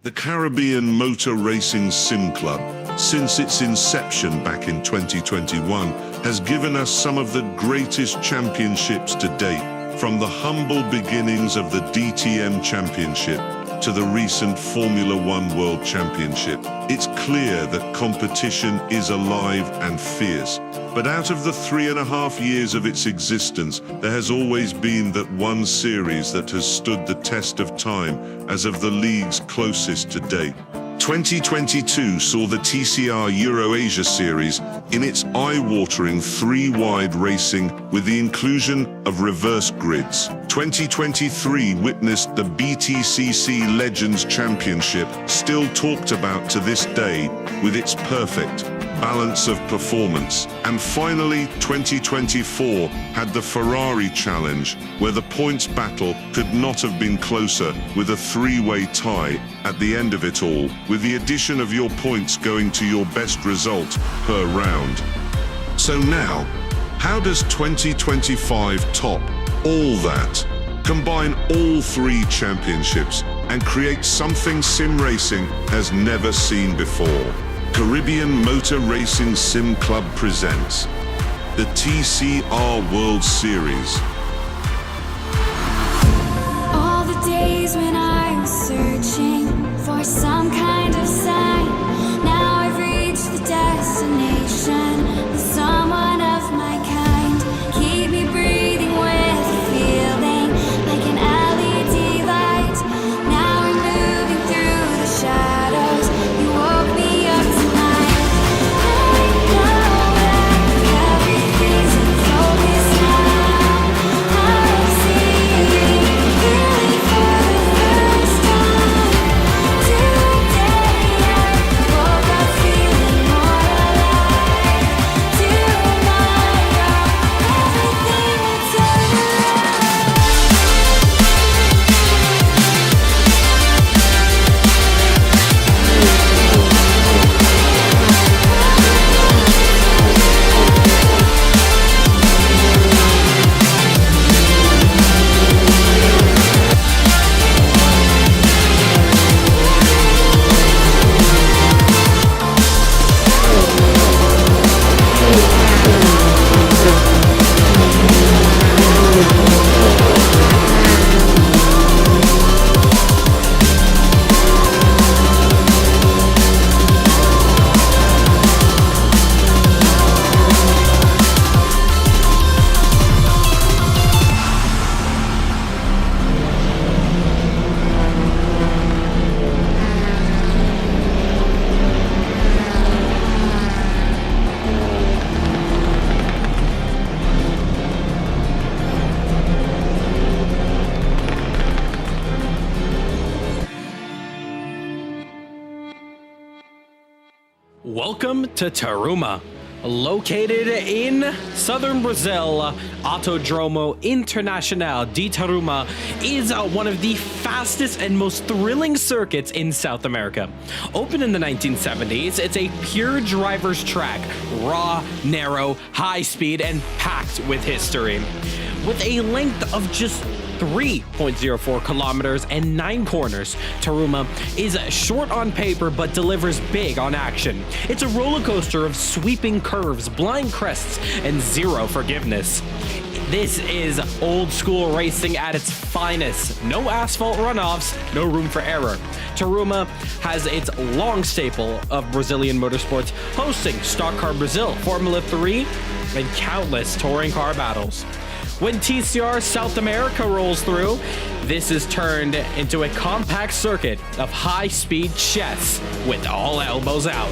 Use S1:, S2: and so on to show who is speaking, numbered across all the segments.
S1: The Caribbean Motor Racing Sim Club, since its inception back in 2021, has given us some of the greatest championships to date, from the humble beginnings of the DTM Championship to the recent Formula One World Championship. It's clear that competition is alive and fierce, but out of the 3.5 years of its existence, there has always been that one series that has stood the test of time as of the league's closest to date. 2022 saw the TCR Euro-Asia Series in its eye-watering 3-wide racing with the inclusion of reverse grids. 2023 witnessed the BTCC Legends Championship, still talked about to this day, with its perfect balance of performance. And finally, 2024 had the Ferrari Challenge, where the points battle could not have been closer, with a 3-way tie at the end of it all, with the addition of your points going to your best result per round. So now, how does 2025 top all that? Combine all 3 championships and create something sim racing has never seen before. Caribbean Motor Racing Sim Club presents the TCR World Series.
S2: All the days when I was searching for some kind of sign, now I've reached the destination with someone of my kind. Keep me breathing with a feeling like an LED light. Now we're moving through the shadows. You woke me up tonight. I know that everything's in focus now. I'm seeing clearly for the first time. Today I woke up feeling more alive. Tomorrow everything will turn around.
S3: Welcome to Taruma. Located in southern Brazil, Autodromo Internacional de Taruma is one of the fastest and most thrilling circuits in South America. Opened in the 1970s, it's a pure driver's track, raw, narrow, high speed, and packed with history. With a length of just 3.04 kilometers and 9 corners, Taruma is short on paper but delivers big on action. It's a roller coaster of sweeping curves, blind crests, and zero forgiveness. This is old school racing at its finest. No asphalt runoffs, no room for error. Taruma has its long staple of Brazilian motorsports, hosting Stock Car Brazil, Formula 3, and countless touring car battles. When TCR South America rolls through, this is turned into a compact circuit of high-speed chess with all elbows out.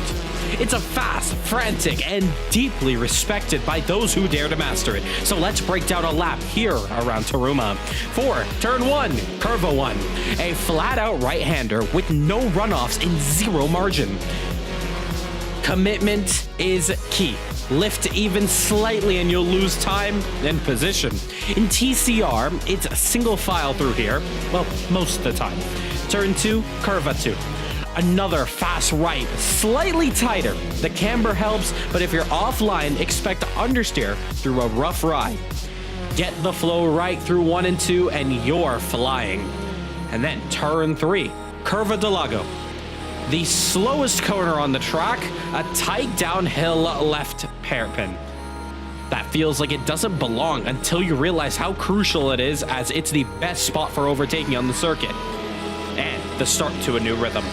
S3: It's a fast, frantic, and deeply respected by those who dare to master it. So let's break down a lap here around Taruma. For Turn 1, Curva 1, a flat-out right-hander with no runoffs and zero margin. Commitment is key. Lift even slightly and you'll lose time and position. In TCR, it's a single file through here, well, most of the time. Turn 2, Curva 2. Another fast right, slightly tighter. The camber helps, but if you're offline, expect to understeer through a rough ride. Get the flow right through 1 and 2 and you're flying. And then Turn 3, Curva do Lago. the slowest corner on the track, a tight downhill left hairpin. That feels like it doesn't belong until you realize how crucial it is, as it's the best spot for overtaking on the circuit. And the start to a new rhythm.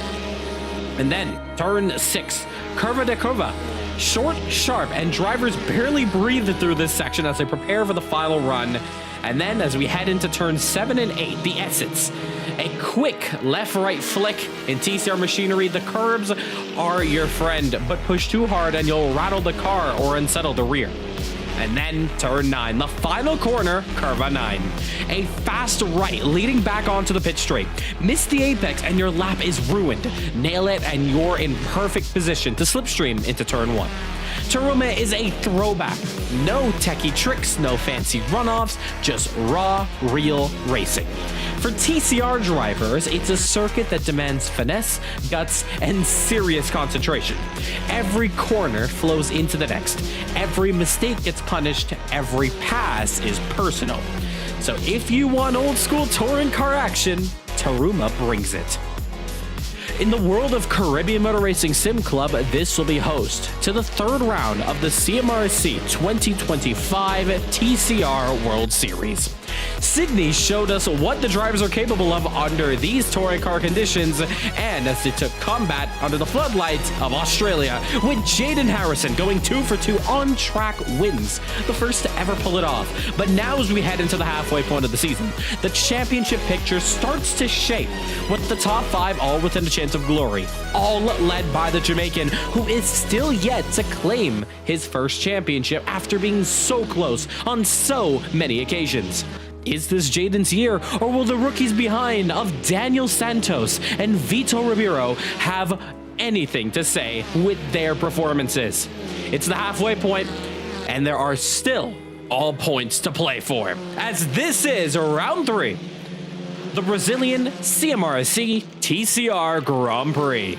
S3: And then, turn 6, curva de curva. Short, sharp, and drivers barely breathe through this section as they prepare for the final run. And then, as we head into turn 7 and 8, the Assets. A quick left-right flick in TCR machinery. The curbs are your friend, but push too hard and you'll rattle the car or unsettle the rear. And then turn 9, the final corner, curva 9. A fast right leading back onto the pit straight. Miss the apex and your lap is ruined. Nail it and you're in perfect position to slipstream into turn 1. Taruma is a throwback. No techie tricks, no fancy runoffs, just raw, real racing. For TCR drivers, it's a circuit that demands finesse, guts, and serious concentration. Every corner flows into the next. Every mistake gets punished. Every pass is personal. So if you want old school touring car action, Taruma brings it. In the world of Caribbean Motor Racing Sim Club, this will be host to the third round of the CMRSC 2025 TCR World Series. Sydney showed us what the drivers are capable of under these touring car conditions, and as they took combat under the floodlights of Australia, with Jaden Harrison going 2 for 2 on-track wins, the first to ever pull it off. But now as we head into the halfway point of the season, the championship picture starts to shape, with the top 5 all within a chance of glory, all led by the Jamaican, who is still yet to claim his first championship after being so close on so many occasions. Is this Jaden's year, or will the rookies behind of Daniel Santos and Vito Ribeiro have anything to say with their performances? It's the halfway point, and there are still all points to play for, as this is round 3, the Brazilian CMRSC TCR Grand Prix.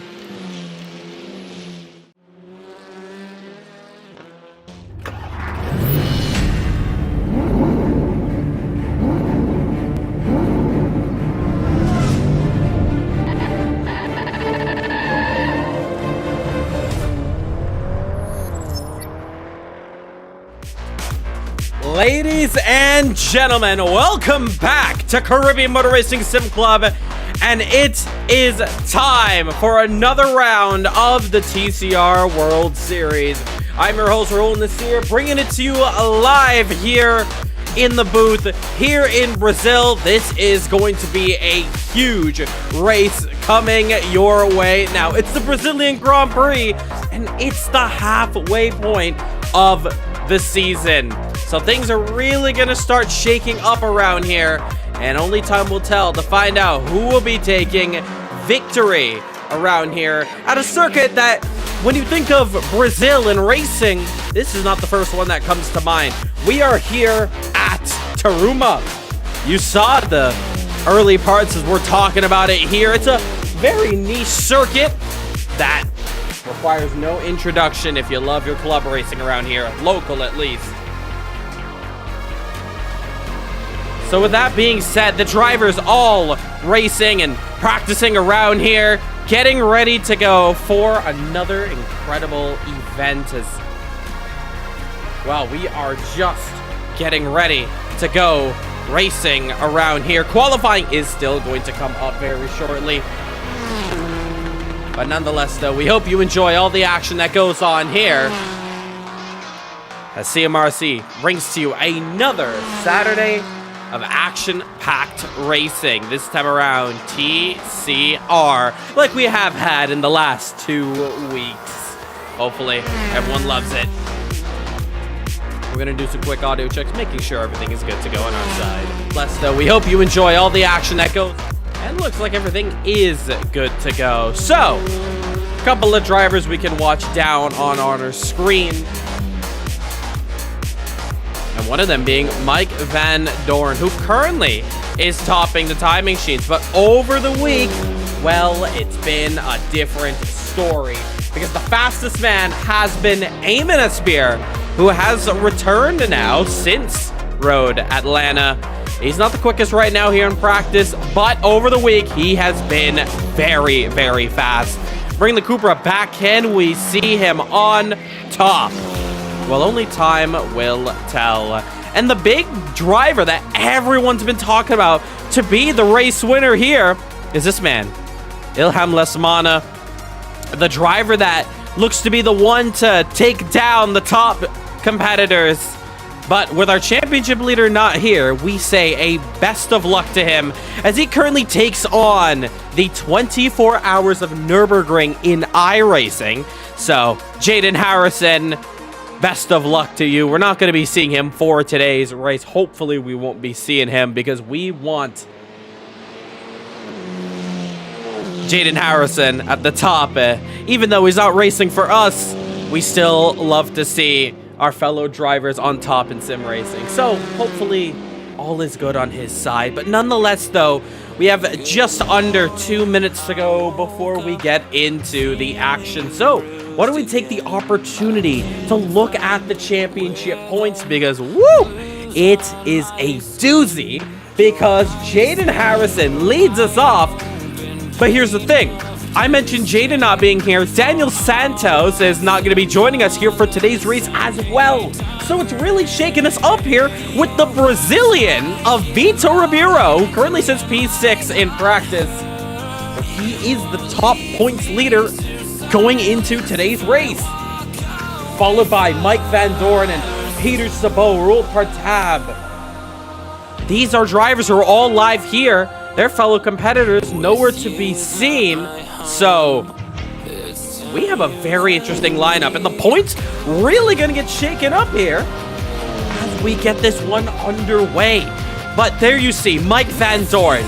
S3: Ladies and gentlemen, welcome back to Caribbean Motor Racing Sim Club, and it is time for another round of the TCR World Series. I'm your host, Rahul Nasseir, bringing it to you live here in the booth here in Brazil. This is going to be a huge race coming your way. Now, it's the Brazilian Grand Prix, and it's the halfway point of the season. So things are really going to start shaking up around here, and only time will tell to find out who will be taking victory around here at a circuit that, when you think of Brazil and racing, this is not the first one that comes to mind. We are here at Taruma. You saw the early parts as we're talking about it here. It's a very niche circuit that requires no introduction if you love your club racing around here, local at least. So with that being said, the drivers all racing and practicing around here, getting ready to go for another incredible event. As well, we are just getting ready to go racing around here. Qualifying is still going to come up very shortly. But nonetheless, though, we hope you enjoy all the action that goes on here as CMRC brings to you another Saturday of action-packed racing. This time around, TCR, like we have had in the last 2 weeks. Hopefully, everyone loves it. We're going to do some quick audio checks, making sure everything is good to go on our side. Plus, though, we hope you enjoy all the action that goes. And looks like everything is good to go. So, a couple of drivers we can watch down on our screen. And one of them being Mike Van Dorn, who currently is topping the timing sheets. But over the week, well, it's been a different story. Because the fastest man has been Eamon Asseir, who has returned now since Road Atlanta. He's not the quickest right now here in practice, but over the week, he has been very, very fast. bring the Cupra back. Can we see him on top? Well, only time will tell. And the big driver that everyone's been talking about to be the race winner here is this man, Ilham Lesmana, the driver that looks to be the one to take down the top competitors. But with our championship leader not here, we say a best of luck to him as he currently takes on the 24 hours of Nürburgring in iRacing. So, Jaden Harrison, best of luck to you. We're not going to be seeing him for today's race. Hopefully, we won't be seeing him because we want Jaden Harrison at the top. Even though he's not racing for us, we still love to see our fellow drivers on top in sim racing. So hopefully all is good on his side. But nonetheless, though, we have just under 2 minutes to go before we get into the action. So why don't we take the opportunity to look at the championship points, because woo, it is a doozy, because Jaden Harrison leads us off. But here's the thing. I mentioned Jaden not being here. Daniel Santos is not going to be joining us here for today's race as well. So it's really shaking us up here with the Brazilian of Vitor Ribeiro, who currently sits P6 in practice. He is the top points leader going into today's race. Followed by Mike Van Doren and Peter Sabot, Raul Partab. These are drivers who are all live here. Their fellow competitors nowhere to be seen. So we have a very interesting lineup, and the points really going to get shaken up here as we get this one underway. But there you see Mike Van Doren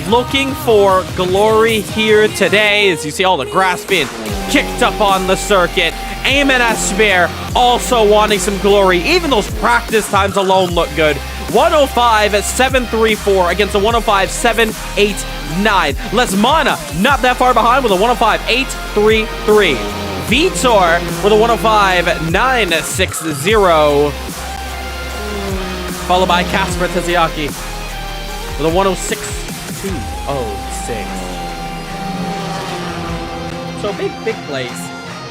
S3: looking for glory here today, as you see all the grass being kicked up on the circuit. Eamon Asseir also wanting some glory. Even those practice times alone look good. 105.734 against a 105.789. Lesmana not that far behind with a 105.833. Vitor with a 105.960. Followed by Kasper Taziaki with a 106.206. So big place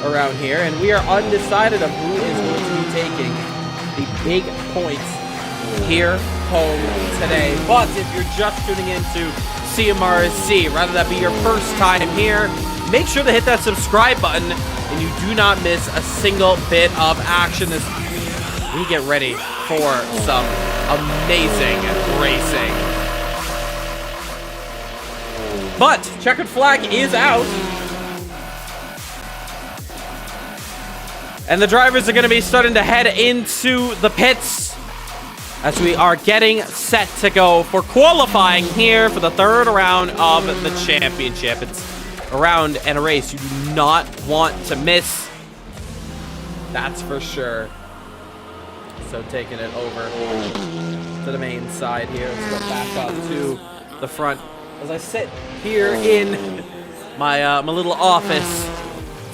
S3: around here, and we are undecided of who is going to be taking the big points here home today. But if you're just tuning into CMRSC, rather that be your first time here, make sure to hit that subscribe button and you do not miss a single bit of action as we get ready for some amazing racing. But checkered flag is out, and the drivers are going to be starting to head into the pits as we are getting set to go for qualifying here for the third round of the championship. It's a round and a race you do not want to miss. That's for sure. So taking it over to the main side here. Let's go back up to the front as I sit here in my little office.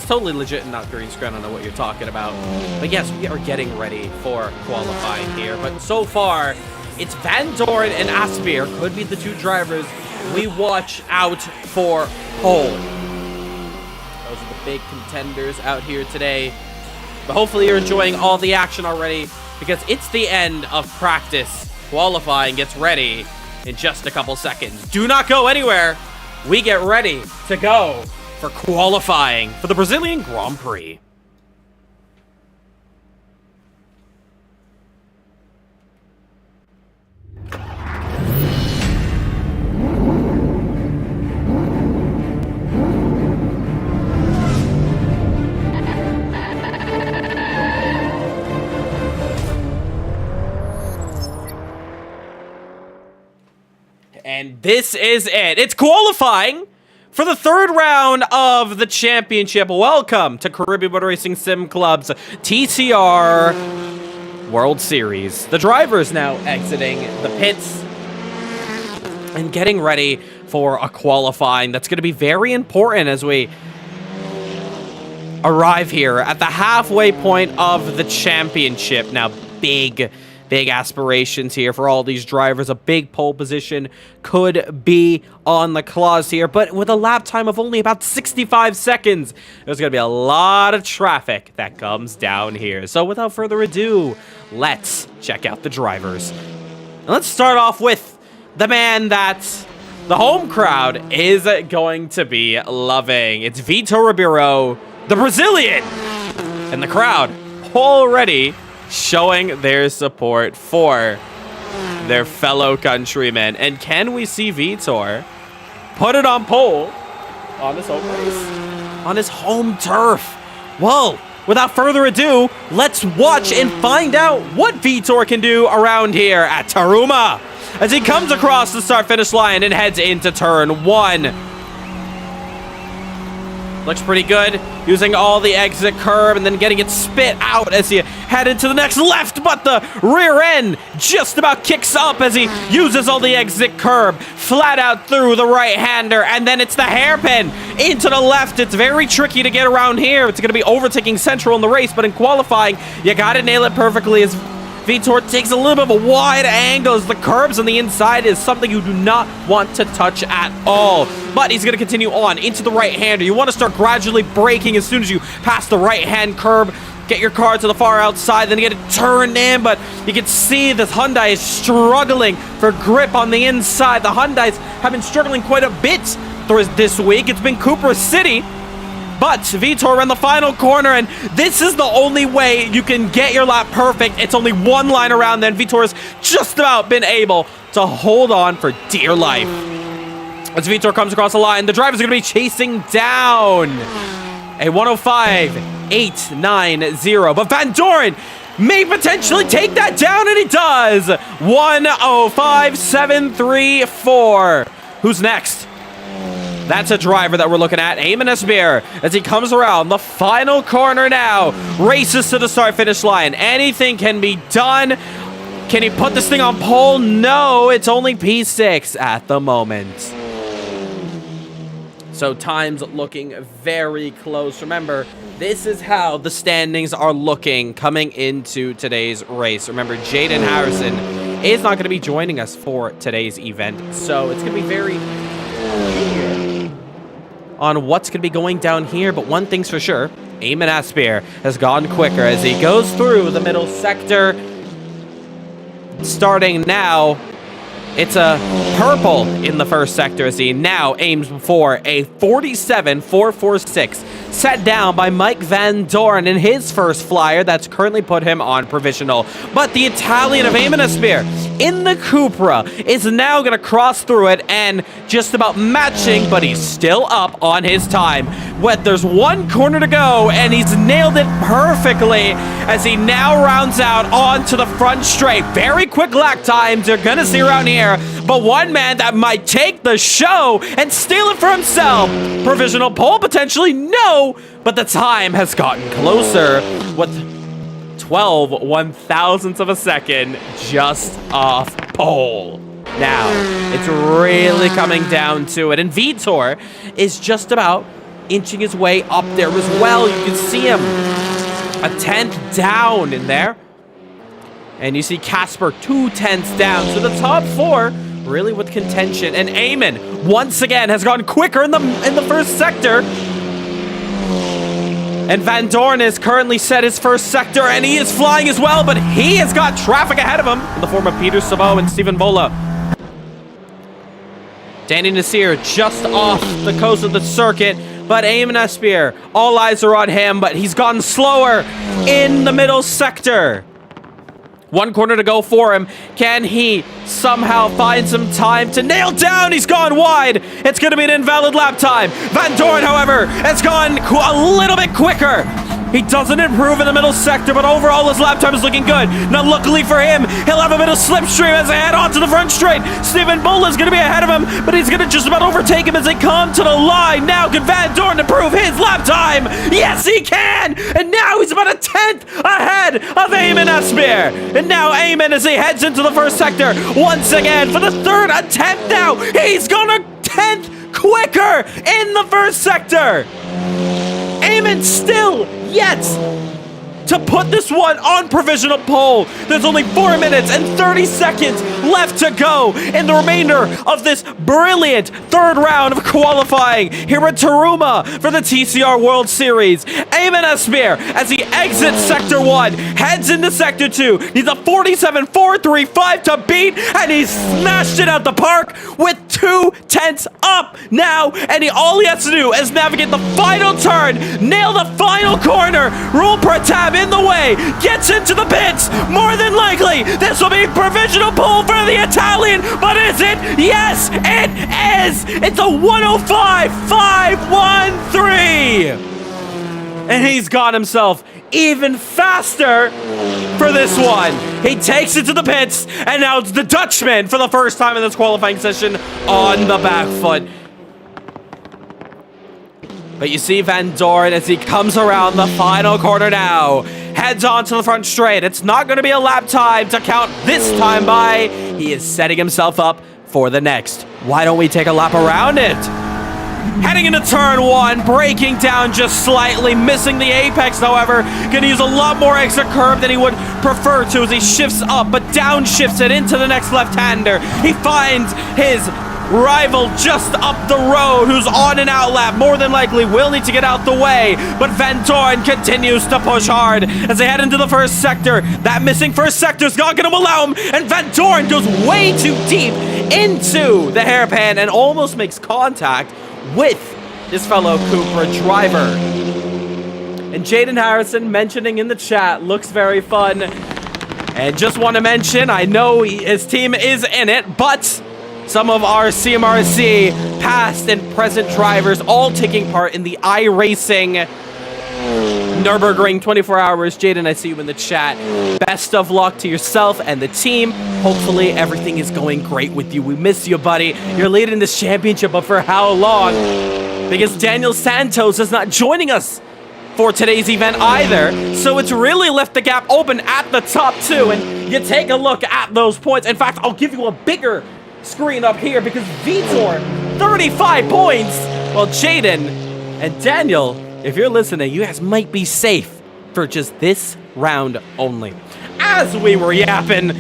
S3: Totally legit and not green screen. I don't know what you're talking about. But yes, we are getting ready for qualifying here. But so far, it's Van Doren and Asseir could be the two drivers we watch out for pole. Those are the big contenders out here today. But hopefully you're enjoying all the action already, because it's the end of practice. Qualifying gets ready in just a couple seconds. Do not go anywhere. We get ready to go for qualifying for the Brazilian Grand Prix. And this is it. It's qualifying for the third round of the championship. Welcome to Caribbean Motor Racing Sim Club's TCR World Series. The drivers now exiting the pits and getting ready for a qualifying that's going to be very important as we arrive here at the halfway point of the championship. Now, big Big aspirations here for all these drivers. A big pole position could be on the clause here, but with a lap time of only about 65 seconds, there's going to be a lot of traffic that comes down here. So without further ado, let's check out the drivers. And let's start off with the man that the home crowd is going to be loving. It's Vitor Ribeiro, the Brazilian, and the crowd already showing their support for their fellow countrymen. And can we see Vitor put it on pole on his home race, on his home turf? Well, without further ado, let's watch and find out what Vitor can do around here at Taruma as he comes across the start-finish line and heads into turn 1. Looks pretty good, using all the exit curb and then getting it spit out as he headed to the next left, but the rear end just about kicks up as he uses all the exit curb, flat out through the right-hander, and then it's the hairpin into the left. It's very tricky to get around here. It's going to be overtaking Central in the race, but in qualifying, you got to nail it perfectly as Vitor takes a little bit of a wide angle as the curbs on the inside is something you do not want to touch at all. But he's going to continue on into the right-hander. You want to start gradually braking as soon as you pass the right-hand curb. Get your car to the far outside, then you get it turned in, but you can see this Hyundai is struggling for grip on the inside. The Hyundais have been struggling quite a bit this week. It's been Cooper City. But Vitor in the final corner, and this is the only way you can get your lap perfect. It's only one line around, then Vitor's just about been able to hold on for dear life. As Vitor comes across the line, the driver's going to be chasing down a 105.890. But Van Doren may potentially take that down, and he does. 105.734. Who's next? That's a driver that we're looking at, Eamon Esbeer, as he comes around the final corner now, races to the start-finish line. Anything can be done. Can he put this thing on pole? No, it's only P6 at the moment. So time's looking very close. Remember, this is how the standings are looking coming into today's race. Remember, Jaden Harrison is not going to be joining us for today's event, so it's going to be very on what's going to be going down here, but one thing's for sure, Eamon Esbeer has gone quicker as he goes through the middle sector. Starting now, it's a purple in the first sector as he now aims for a 47.446 set down by Mike Van Doren in his first flyer. That's currently put him on provisional. But the Italian of Eamon Esbeer in the Cupra is now going to cross through it and just about matching, but he's still up on his time. There's one corner to go, and he's nailed it perfectly as he now rounds out onto the front straight. Very quick lap times you're going to see around here, but one man that might take the show and steal it for himself. Provisional pole potentially, no, but the time has gotten closer with 12 1/1000ths of a second just off pole. Now, it's really coming down to it, and Vitor is just about inching his way up there as well. You can see him a 10th down in there. And you see Casper 2/10ths down. So the top four really with contention. And Eamon, once again, has gone quicker in the first sector. And Van Doren has currently set his first sector, and he is flying as well, but he has got traffic ahead of him in the form of Peter Savo and Stephen Bola. Danny Nasseir just off the coast of the circuit, but Eamon Esbeer, all eyes are on him, but he's gotten slower in the middle sector. One corner to go for him. Can he somehow find some time to nail down? He's gone wide. It's going to be an invalid lap time. Van Doren, however, has gone a little bit quicker. He doesn't improve in the middle sector, but overall his lap time is looking good. Now, luckily for him, he'll have a bit of slipstream as they head onto the front straight. Stephen Bola is going to be ahead of him, but he's going to just about overtake him as they come to the line. Now, can Van Doren improve his lap time? Yes, he can! And now he's about a 10th ahead of Eamon Esbeer. And now Eamon, as he heads into the first sector, once again, for the third attempt now, he's gone a 10th quicker in the first sector. Eamon still yet to put this one on provisional pole. There's only 4 minutes and 30 seconds left to go in the remainder of this brilliant third round of qualifying here at Taruma for the TCR World Series. Eamon Assetto, as he exits Sector 1, heads into Sector 2. He's a 47.435 to beat, and he smashed it out the park with 2 tenths up now, and all he has to do is navigate the final turn, nail the final corner. Rahul in the way, gets into the pits. More than likely, this will be provisional pole for the Italian, but is it? Yes, it is! It's a 105.513! And he's got himself even faster for this one. He takes it to the pits, and now it's the Dutchman for the first time in this qualifying session on the back foot. But you see Van Doren as he comes around the final corner now. Heads on to the front straight. It's not going to be a lap time to count this time by. He is setting himself up for the next. Why don't we take a lap around it? Heading into turn 1, breaking down just slightly, missing the apex, however. Gonna use a lot more exit curve than he would prefer to as he shifts up, but downshifts it into the next left-hander. He finds his rival just up the road, who's on an out lap, more than likely will need to get out the way, but Van Doren continues to push hard as they head into the first sector. That missing first sector is not going to allow him, and Van Doren goes way too deep into the hairpin and almost makes contact with his fellow Cupra driver. And Jaden Harrison mentioning in the chat, looks very fun. And just want to mention, I know his team is in it, but some of our CMRSC past and present drivers all taking part in the iRacing Nürburgring 24 hours. Jaden, I see you in the chat. Best of luck to yourself and the team. Hopefully everything is going great with you. We miss you, buddy. You're leading this championship, but for how long? Because Daniel Santos is not joining us for today's event either. So it's really left the gap open at the top too. And you take a look at those points. In fact, I'll give you a bigger screen up here because Vitor, 35 points. Well, Jaden and Daniel, if you're listening, you guys might be safe for just this round only. As we were yapping,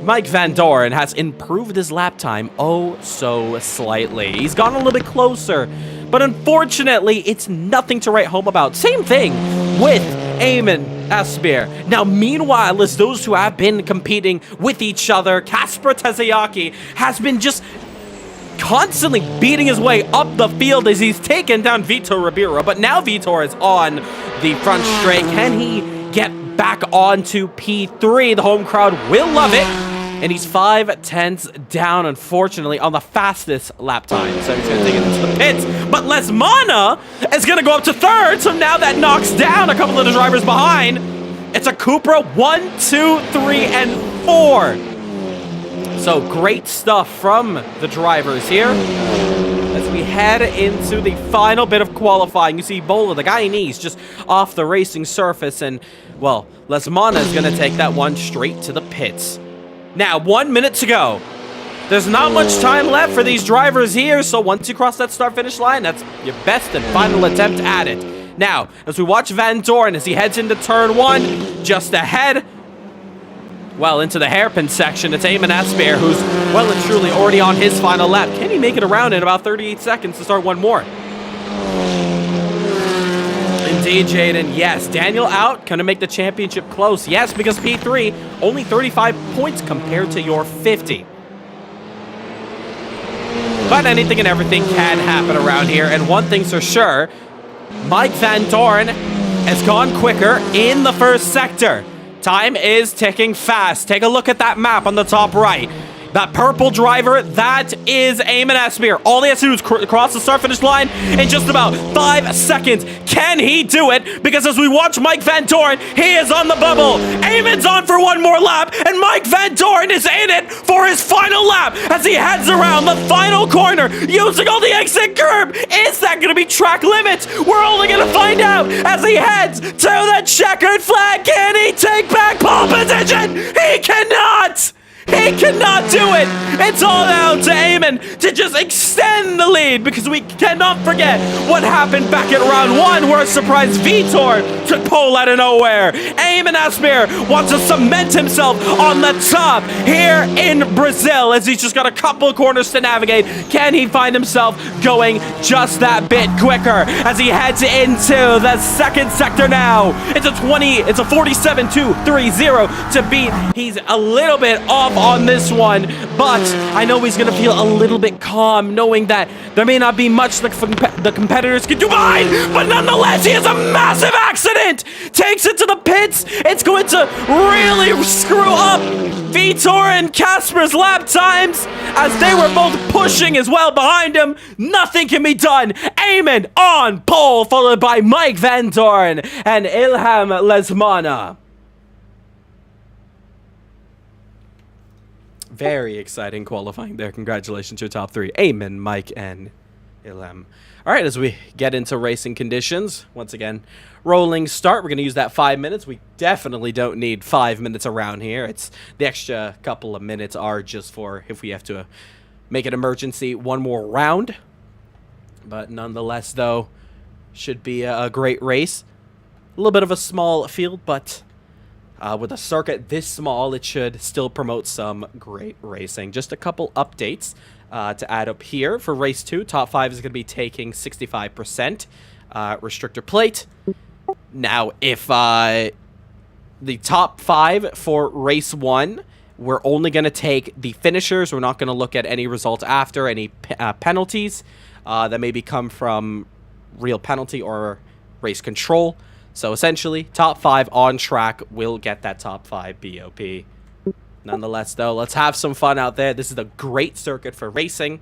S3: Mike Van Doren has improved his lap time oh so slightly. He's gone a little bit closer, but unfortunately, it's nothing to write home about. Same thing with Eamon Assetto. Now, meanwhile, as those who have been competing with each other, Kasper Tezayaki has been just constantly beating his way up the field as he's taken down Vitor Ribeiro. But now Vitor is on the front straight. Can he get back onto P3? The home crowd will love it. And he's 5 tenths down, unfortunately, on the fastest lap time. So he's going to take it into the pits. But Lesmana is going to go up to third. So now that knocks down a couple of the drivers behind. It's a Cupra 1, 2, 3, and 4. So great stuff from the drivers here. As we head into the final bit of qualifying, you see Bola, the Guyanese, just off the racing surface. And, well, Lesmana is going to take that one straight to the pits. Now, 1 minute to go. There's not much time left for these drivers here, so once you cross that start-finish line, that's your best and final attempt at it. Now, as we watch Van Doren as he heads into turn 1, just ahead, well, into the hairpin section, it's Eamon Assetto, who's well and truly already on his final lap. Can he make it around in about 38 seconds to start one more? Indeed, Jaden. Yes, Daniel out. Gonna make the championship close. Yes, because P3, only 35 points compared to your 50. But anything and everything can happen around here. And one thing's for sure, Mike Van Doren has gone quicker in the first sector. Time is ticking fast. Take a look at that map on the top right. That purple driver, that is Eamon Assetto. All he has to do is cross the start-finish line in just about 5 seconds. Can he do it? Because as we watch Mike Van Doren, he is on the bubble. Eamon's on for one more lap, and Mike Van Doren is in it for his final lap as he heads around the final corner using all the exit curb. Is that going to be track limits? We're only going to find out as he heads to the checkered flag. Can he take back pole position? He cannot! He cannot do it. It's all down to Eamon to just extend the lead, because we cannot forget what happened back in round 1 where a surprise Vitor took pole out of nowhere. Eamon Asseir wants to cement himself on the top here in Brazil as he's just got a couple of corners to navigate. Can he find himself going just that bit quicker as he heads into the second sector now? It's a 47.230 to beat. He's a little bit off on this one, but I know he's gonna feel a little bit calm knowing that there may not be much the competitors can do behind, but nonetheless, he has a massive accident! Takes it to the pits. It's going to really screw up Vitor and Casper's lap times as they were both pushing as well behind him. Nothing can be done. Eamon on pole, followed by Mike Van Dorn and Ilham Lesmana. Very exciting qualifying there. Congratulations to your top 3, Eamon, Mike, and Ilham. All right, as we get into racing conditions, once again, rolling start. We're going to use that 5 minutes. We definitely don't need 5 minutes around here. It's the extra couple of minutes are just for if we have to make an emergency one more round. But nonetheless, though, should be a great race. A little bit of a small field, but with a circuit this small, it should still promote some great racing. Just a couple updates to add up here. For race 2, top 5 is going to be taking 65% restrictor plate. Now, if the top 5 for race 1, we're only going to take the finishers. We're not going to look at any results after, any penalties that maybe come from real penalty or race control. So essentially, top 5 on track will get that top 5 BOP. Nonetheless, though, let's have some fun out there. This is a great circuit for racing.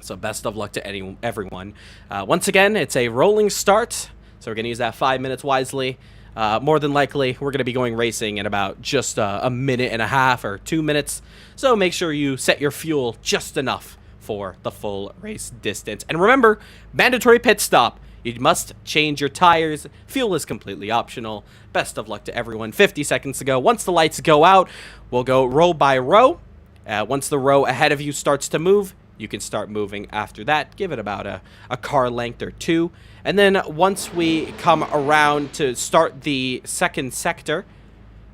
S3: So best of luck to everyone. Once again, it's a rolling start. So we're going to use that 5 minutes wisely. More than likely, we're going to be going racing in about just a minute and a half or 2 minutes. So make sure you set your fuel just enough for the full race distance. And remember, mandatory pit stop. You must change your tires. Fuel is completely optional. Best of luck to everyone. 50 seconds to go. Once the lights go out, we'll go row by row. Once the row ahead of you starts to move, you can start moving after that. Give it about a car length or 2. And then once we come around to start the second sector,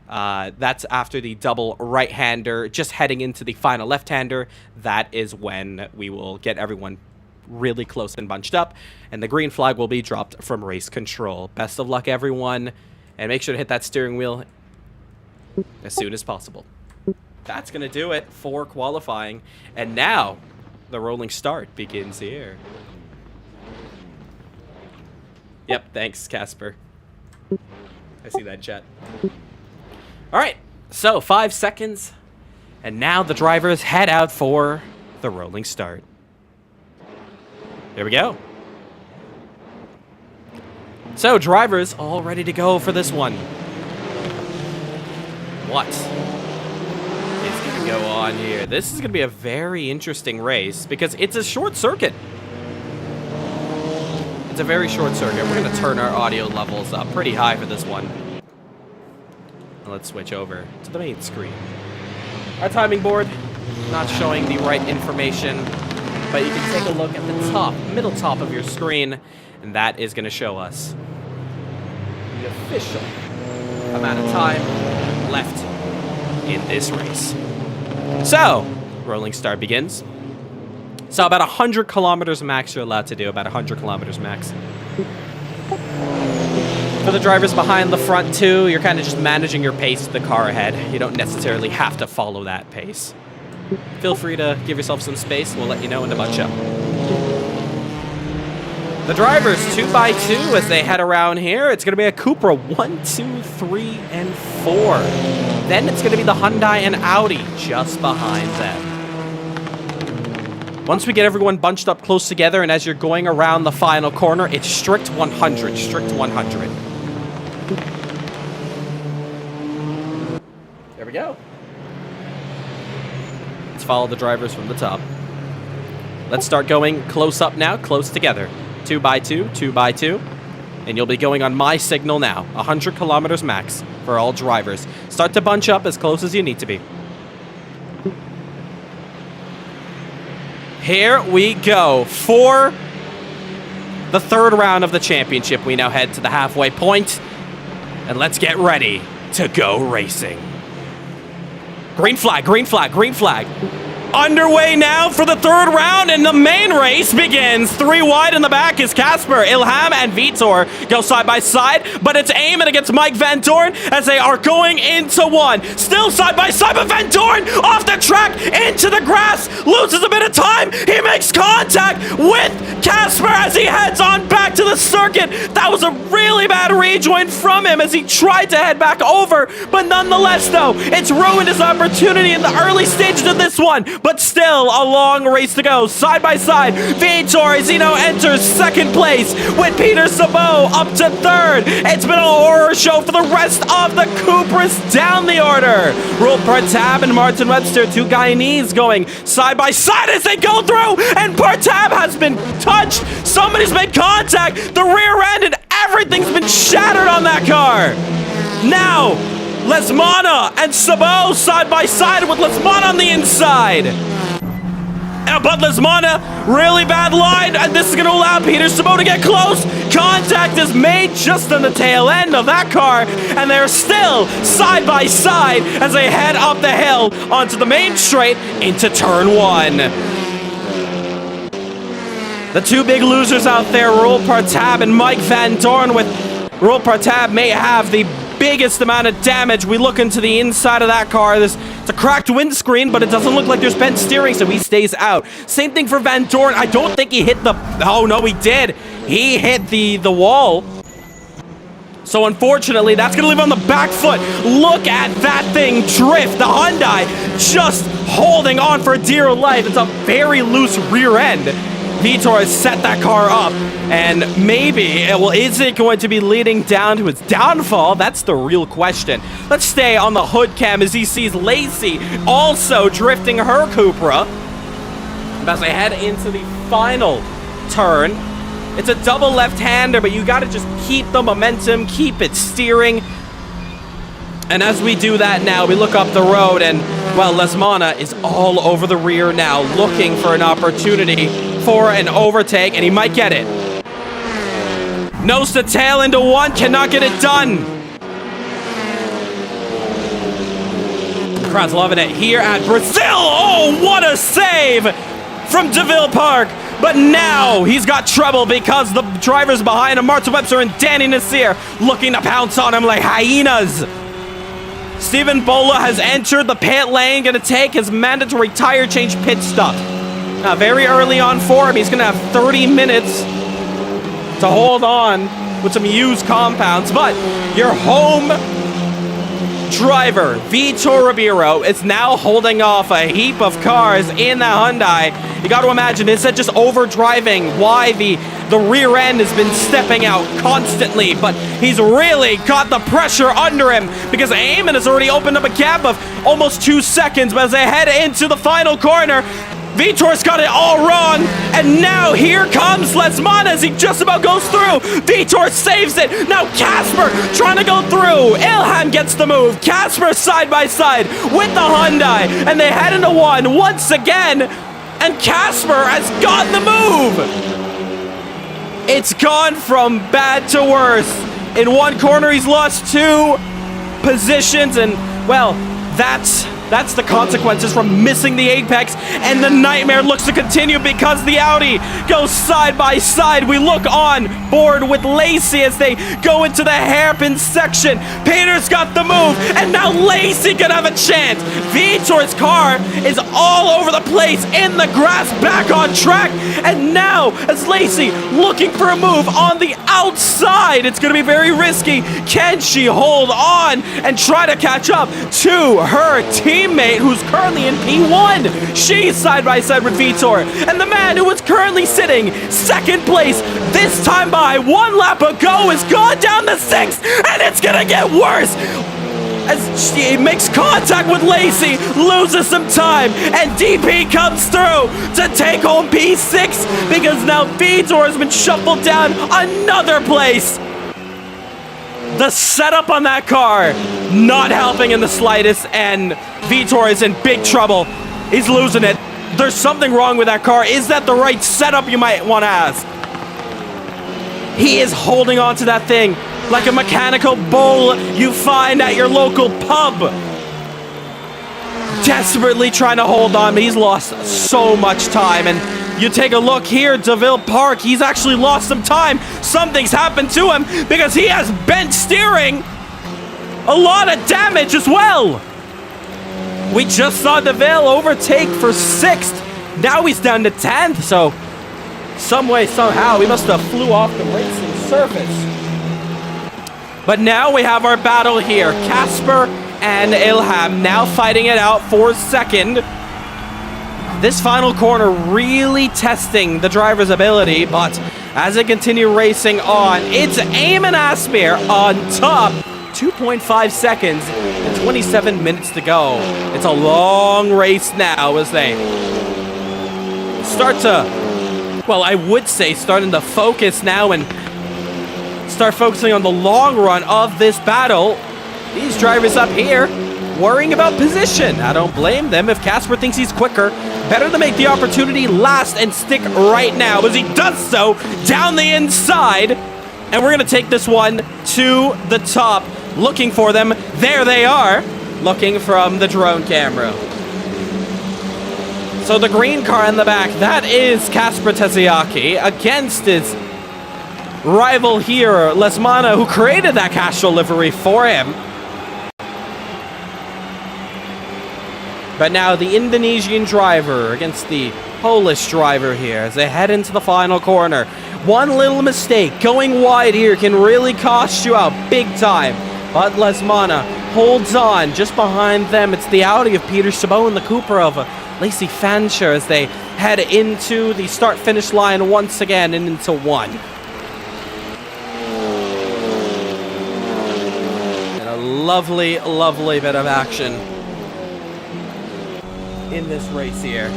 S3: that's after the double right-hander, just heading into the final left-hander. That is when we will get everyone really close and bunched up, and the green flag will be dropped from race control. Best of luck, everyone, and make sure to hit that steering wheel as soon as possible. That's going to do it for qualifying, and now the rolling start begins here. Yep, thanks, Casper. I see that chat. All right, so 5 seconds, and now the drivers head out for the rolling start. Here we go. So, drivers all ready to go for this one. What is going to go on here? This is going to be a very interesting race because it's a short circuit. It's a very short circuit. We're going to turn our audio levels up pretty high for this one. Let's switch over to the main screen. Our timing board, not showing the right information, but you can take a look at the middle top of your screen, and that is going to show us the official amount of time left in this race. So, rolling start begins. So about 100 kilometers max you're allowed to do, about 100 kilometers max. For the drivers behind the front too, you're kind of just managing your pace to the car ahead. You don't necessarily have to follow that pace. Feel free to give yourself some space. We'll let you know in a bunch up. The drivers 2x2 as they head around here. It's going to be a Cupra 1, 2, 3, and 4. Then it's going to be the Hyundai and Audi just behind them. Once we get everyone bunched up close together, and as you're going around the final corner, it's strict 100, strict 100. There we go. Let's follow the drivers from the top. Let's start going close up now, close together. 2x2, 2x2. And you'll be going on my signal now. 100 kilometers max for all drivers. Start to bunch up as close as you need to be. Here we go for the third round of the championship. We now head to the halfway point, and let's get ready to go racing. Green flag, green flag, green flag. Underway now for the third round, and the main race begins. 3 wide in the back is Casper, Ilham, and Vitor go side by side, but it's aiming against Mike Van Dorn as they are going into one. Still side by side, but Van Dorn off the track into the grass, loses a bit of time. He makes contact with Casper as he heads on back to the circuit. That was a really bad rejoin from him as he tried to head back over, but nonetheless, though, it's ruined his opportunity in the early stages of this one. But still a long race to go. Side by side, Vitor as he now enters second place with Peter Sabot up to third. It's been a horror show for the rest of the Cupras down the order. Rahul Partab and Martin Webster, 2 Guyanese, going side by side as they go through. And Partab has been touched. Somebody's made contact. The rear end and everything's been shattered on that car. Now, Lesmana and Sabot side by side with Lesmana on the inside. But Lesmana, really bad line, and this is going to allow Peter Sabot to get close. Contact is made just on the tail end of that car, and they're still side by side as they head up the hill onto the main straight into turn 1. The 2 big losers out there, Rahul Partab and Mike Van Dorn, with Rahul Partab may have the biggest amount of damage. We look into the inside of that car. It's a cracked windscreen, but it doesn't look like there's bent steering, so he stays out. Same thing for Van Dorn. I don't think he hit the... Oh, no, he did. He hit the wall. So, unfortunately, that's going to leave on the back foot. Look at that thing drift. The Hyundai just holding on for dear life. It's a very loose rear end. Vitor has set that car up, and maybe, well, is it going to be leading down to its downfall? That's the real question. Let's stay on the hood cam as he sees Lacey also drifting her Cupra. As they head into the final turn, it's a double left-hander, but you got to just keep the momentum, keep it steering. And as we do that now, we look up the road, and, well, Lesmana is all over the rear now, looking for an opportunity for an overtake, and he might get it. Nose to tail into one, cannot get it done. The crowd's loving it here at Brazil. Oh, what a save from DeVille Park. But now he's got trouble because the drivers behind him, Martin Webster and Danny Nasseir, looking to pounce on him like hyenas. Stephen Bola has entered the pit lane, going to take his mandatory tire change pit stop. Now, very early on for him, he's going to have 30 minutes to hold on with some used compounds. But your home driver, Vitor Ribeiro, is now holding off a heap of cars in the Hyundai. You got to imagine, instead of just overdriving, why the rear end has been stepping out constantly, but he's really got the pressure under him because Eamon has already opened up a gap of almost 2 seconds. But as they head into the final corner, Vitor's got it all wrong, and now here comes Lesmana as he just about goes through. Vitor saves it. Now Casper trying to go through. Ilham gets the move. Casper side by side with the Hyundai, and they head into one once again, and Casper has gotten the move. It's gone from bad to worse. In one corner, he's lost 2 positions, and, well, that's the consequences from missing the apex, and the nightmare looks to continue because the Audi goes side by side. We look on board with Lacey as they go into the hairpin section. Peter's got the move, and now Lacey can have a chance. Vitor's car is all over the place in the grass, back on track, and now as Lacey looking for a move on the outside, it's going to be very risky. Can she hold on and try to catch up to her teammate who's currently in P1? She's side by side with Vitor, and the man who was currently sitting second place this time by 1 lap ago has gone down to 6th, and it's gonna get worse as she makes contact with Lacey, loses some time, and DP comes through to take home P6 because now Vitor has been shuffled down another place. The setup on that car not helping in the slightest, and Vitor is in big trouble. He's losing it. There's something wrong with that car. Is that the right setup, you might want to ask? He is holding on to that thing like a mechanical bull you find at your local pub. Desperately trying to hold on, but he's lost so much time. And you take a look here, DeVille Park, he's actually lost some time. Something's happened to him because he has bent steering. A lot of damage as well. We just saw DeVille overtake for 6th. Now he's down to 10th, so some way, somehow, we must have flew off the racing surface. But now we have our battle here. Casper and Ilham now fighting it out for 2nd. This final corner really testing the driver's ability, but as they continue racing on, it's Eamon Asseir on top. 2.5 seconds and 27 minutes to go. It's a long race now as they start to, well, I would say starting to focus now and start focusing on the long run of this battle. These drivers up here worrying about position. I don't blame them. If Casper thinks he's quicker, better to make the opportunity last and stick right now as he does so down the inside. And we're going to take this one to the top. Looking for them. There they are. Looking from the drone camera. So the green car in the back, that is Casper Teziaki against his rival here, Lesmana, who created that Castro livery for him. But now the Indonesian driver against the Polish driver here as they head into the final corner. One little mistake going wide here can really cost you out big time. But Lesmana holds on just behind them. It's the Audi of Peter Chabot and the Cooper of Lacey Fancher as they head into the start-finish line once again and into one. And a lovely, lovely bit of action in this race here.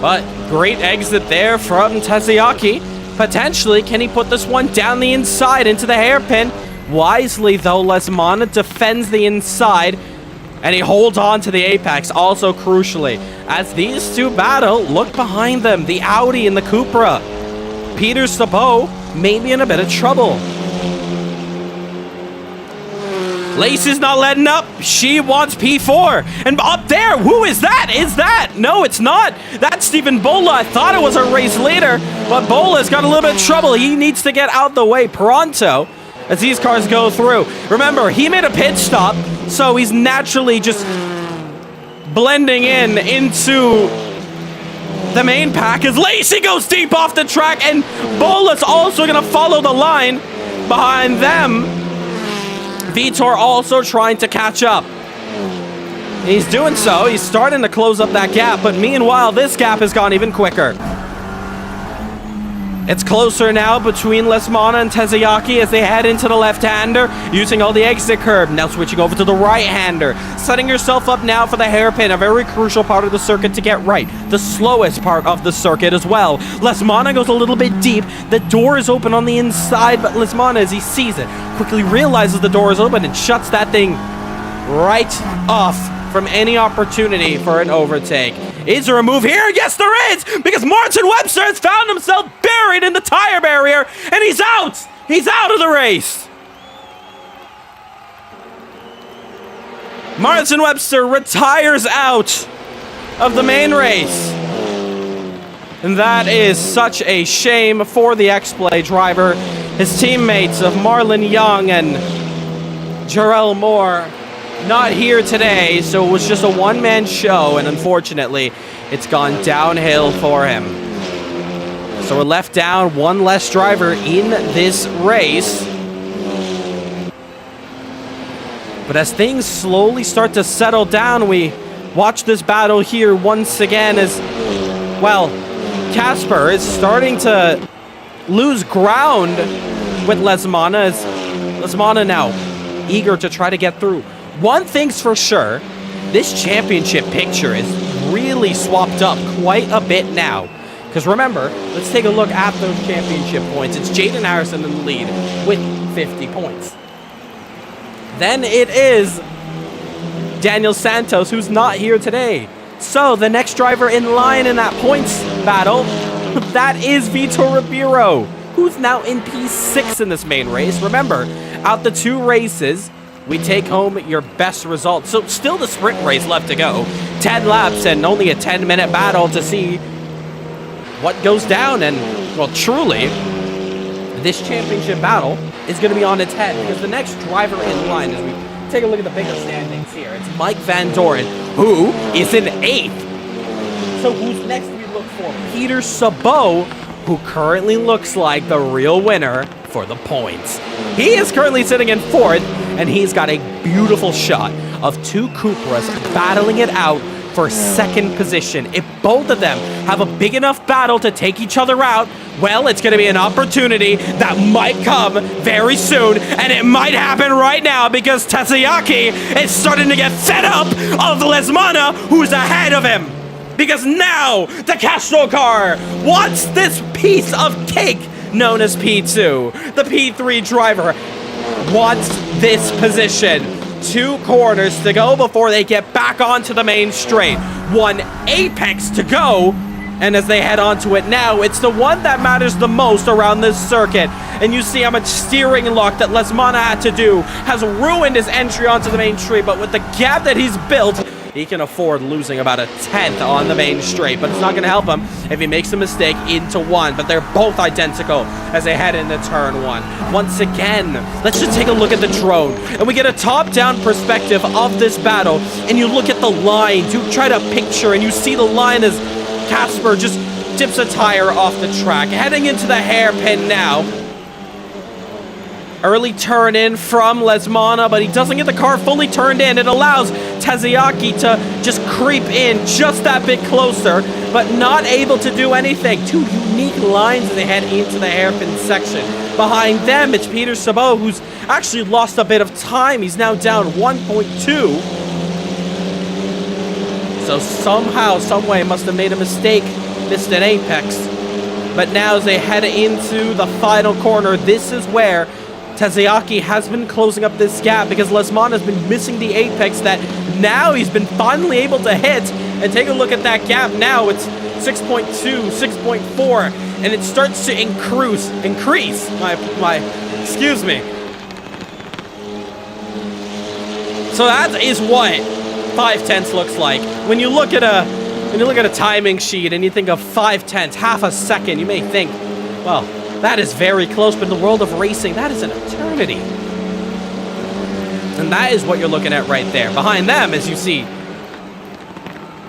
S3: But great exit there from Teziaki. Potentially, can he put this one down the inside into the hairpin? Wisely, though, Lesmana defends the inside, and he holds on to the apex, also crucially. As these two battle, look behind them, the Audi and the Cupra. Peter Chabot may be in a bit of trouble. Lacey's not letting up. She wants P4. And up there, who is that? Is that? No, it's not. That's Stephen Bola. I thought it was a race leader, but Bola's got a little bit of trouble. He needs to get out the way pronto as these cars go through. Remember, he made a pit stop, so he's naturally just blending into the main pack as Lacey goes deep off the track, and Bola's also going to follow the line behind them. Vitor also trying to catch up. He's doing so. He's starting to close up that gap, but meanwhile, this gap has gone even quicker. It's closer now between Lesmana and Teziaki as they head into the left-hander, using all the exit curb. Now switching over to the right-hander, setting yourself up now for the hairpin, a very crucial part of the circuit to get right. The slowest part of the circuit as well. Lesmana goes a little bit deep. The door is open on the inside, but Lesmana, as he sees it, quickly realizes the door is open and shuts that thing right off from any opportunity for an overtake. Is there a move here? Yes, there is! Because Martin Webster has found himself buried in the tire barrier, and he's out! He's out of the race! Martin Webster retires out of the main race. And that is such a shame for the X-Play driver. His teammates of Marlon Young and Jarrell Moore not here today, so it was just a one-man show, and unfortunately, it's gone downhill for him. So we're left down one less driver in this race. But as things slowly start to settle down, we watch this battle here once again as, well, Casper is starting to lose ground with Lesmana, as Lesmana now eager to try to get through. One thing's for sure, this championship picture is really swapped up quite a bit now. Because remember, let's take a look at those championship points. It's Jaden Harrison in the lead with 50 points. Then it is Daniel Santos, who's not here today, So the next driver in line in that points battle, that is Vitor Ribeiro, who's now in P6 in this main race. Remember, out the 2 races, we take home your best result. So still the sprint race left to go. 10 laps and only a 10-minute battle to see what goes down. And, well, truly, this championship battle is going to be on its head because the next driver in line, as we take a look at the bigger standings here, it's Mike Van Doren, who is in 8th. So who's next we look for? Peter Sabot, who currently looks like the real winner for the points. He is currently sitting in 4th, and he's got a beautiful shot of 2 Cupras battling it out for 2nd position. If both of them have a big enough battle to take each other out, well, it's going to be an opportunity that might come very soon, and it might happen right now because Tazayaki is starting to get fed up of Lesmana, who's ahead of him. Because now the Castro car wants this piece of cake known as P2. The P3 driver wants this position. 2 corners to go before they get back onto the main straight. 1 apex to go. And as they head onto it now, it's the one that matters the most around this circuit. And you see how much steering lock that Lesmana had to do has ruined his entry onto the main straight. But with the gap that he's built, he can afford losing about a 10th on the main straight, but it's not going to help him if he makes a mistake into 1. But they're both identical as they head into turn 1. Once again, let's just take a look at the drone, and we get a top-down perspective of this battle, and you look at the lines, you try to picture, and you see the line as Casper just dips a tire off the track, heading into the hairpin now. Early turn in from Lesmana, but he doesn't get the car fully turned in. It allows Tazayaki to just creep in just that bit closer, but not able to do anything. 2 unique lines as they head into the hairpin section. Behind them, it's Peter Sabot, who's actually lost a bit of time. He's now down 1.2. So somehow, someway, must have made a mistake, missed an apex. But now as they head into the final corner, this is where Tazayaki has been closing up this gap because Lesmana has been missing the apex that now he's been finally able to hit. And take a look at that gap now. It's 6.2, 6.4, and it starts to increase. Excuse me. So that is what 5/10 looks like. When you look at a timing sheet and you think of 5/10, half a second, you may think, well, that is very close, but in the world of racing, that is an eternity. And that is what you're looking at right there. Behind them, as you see,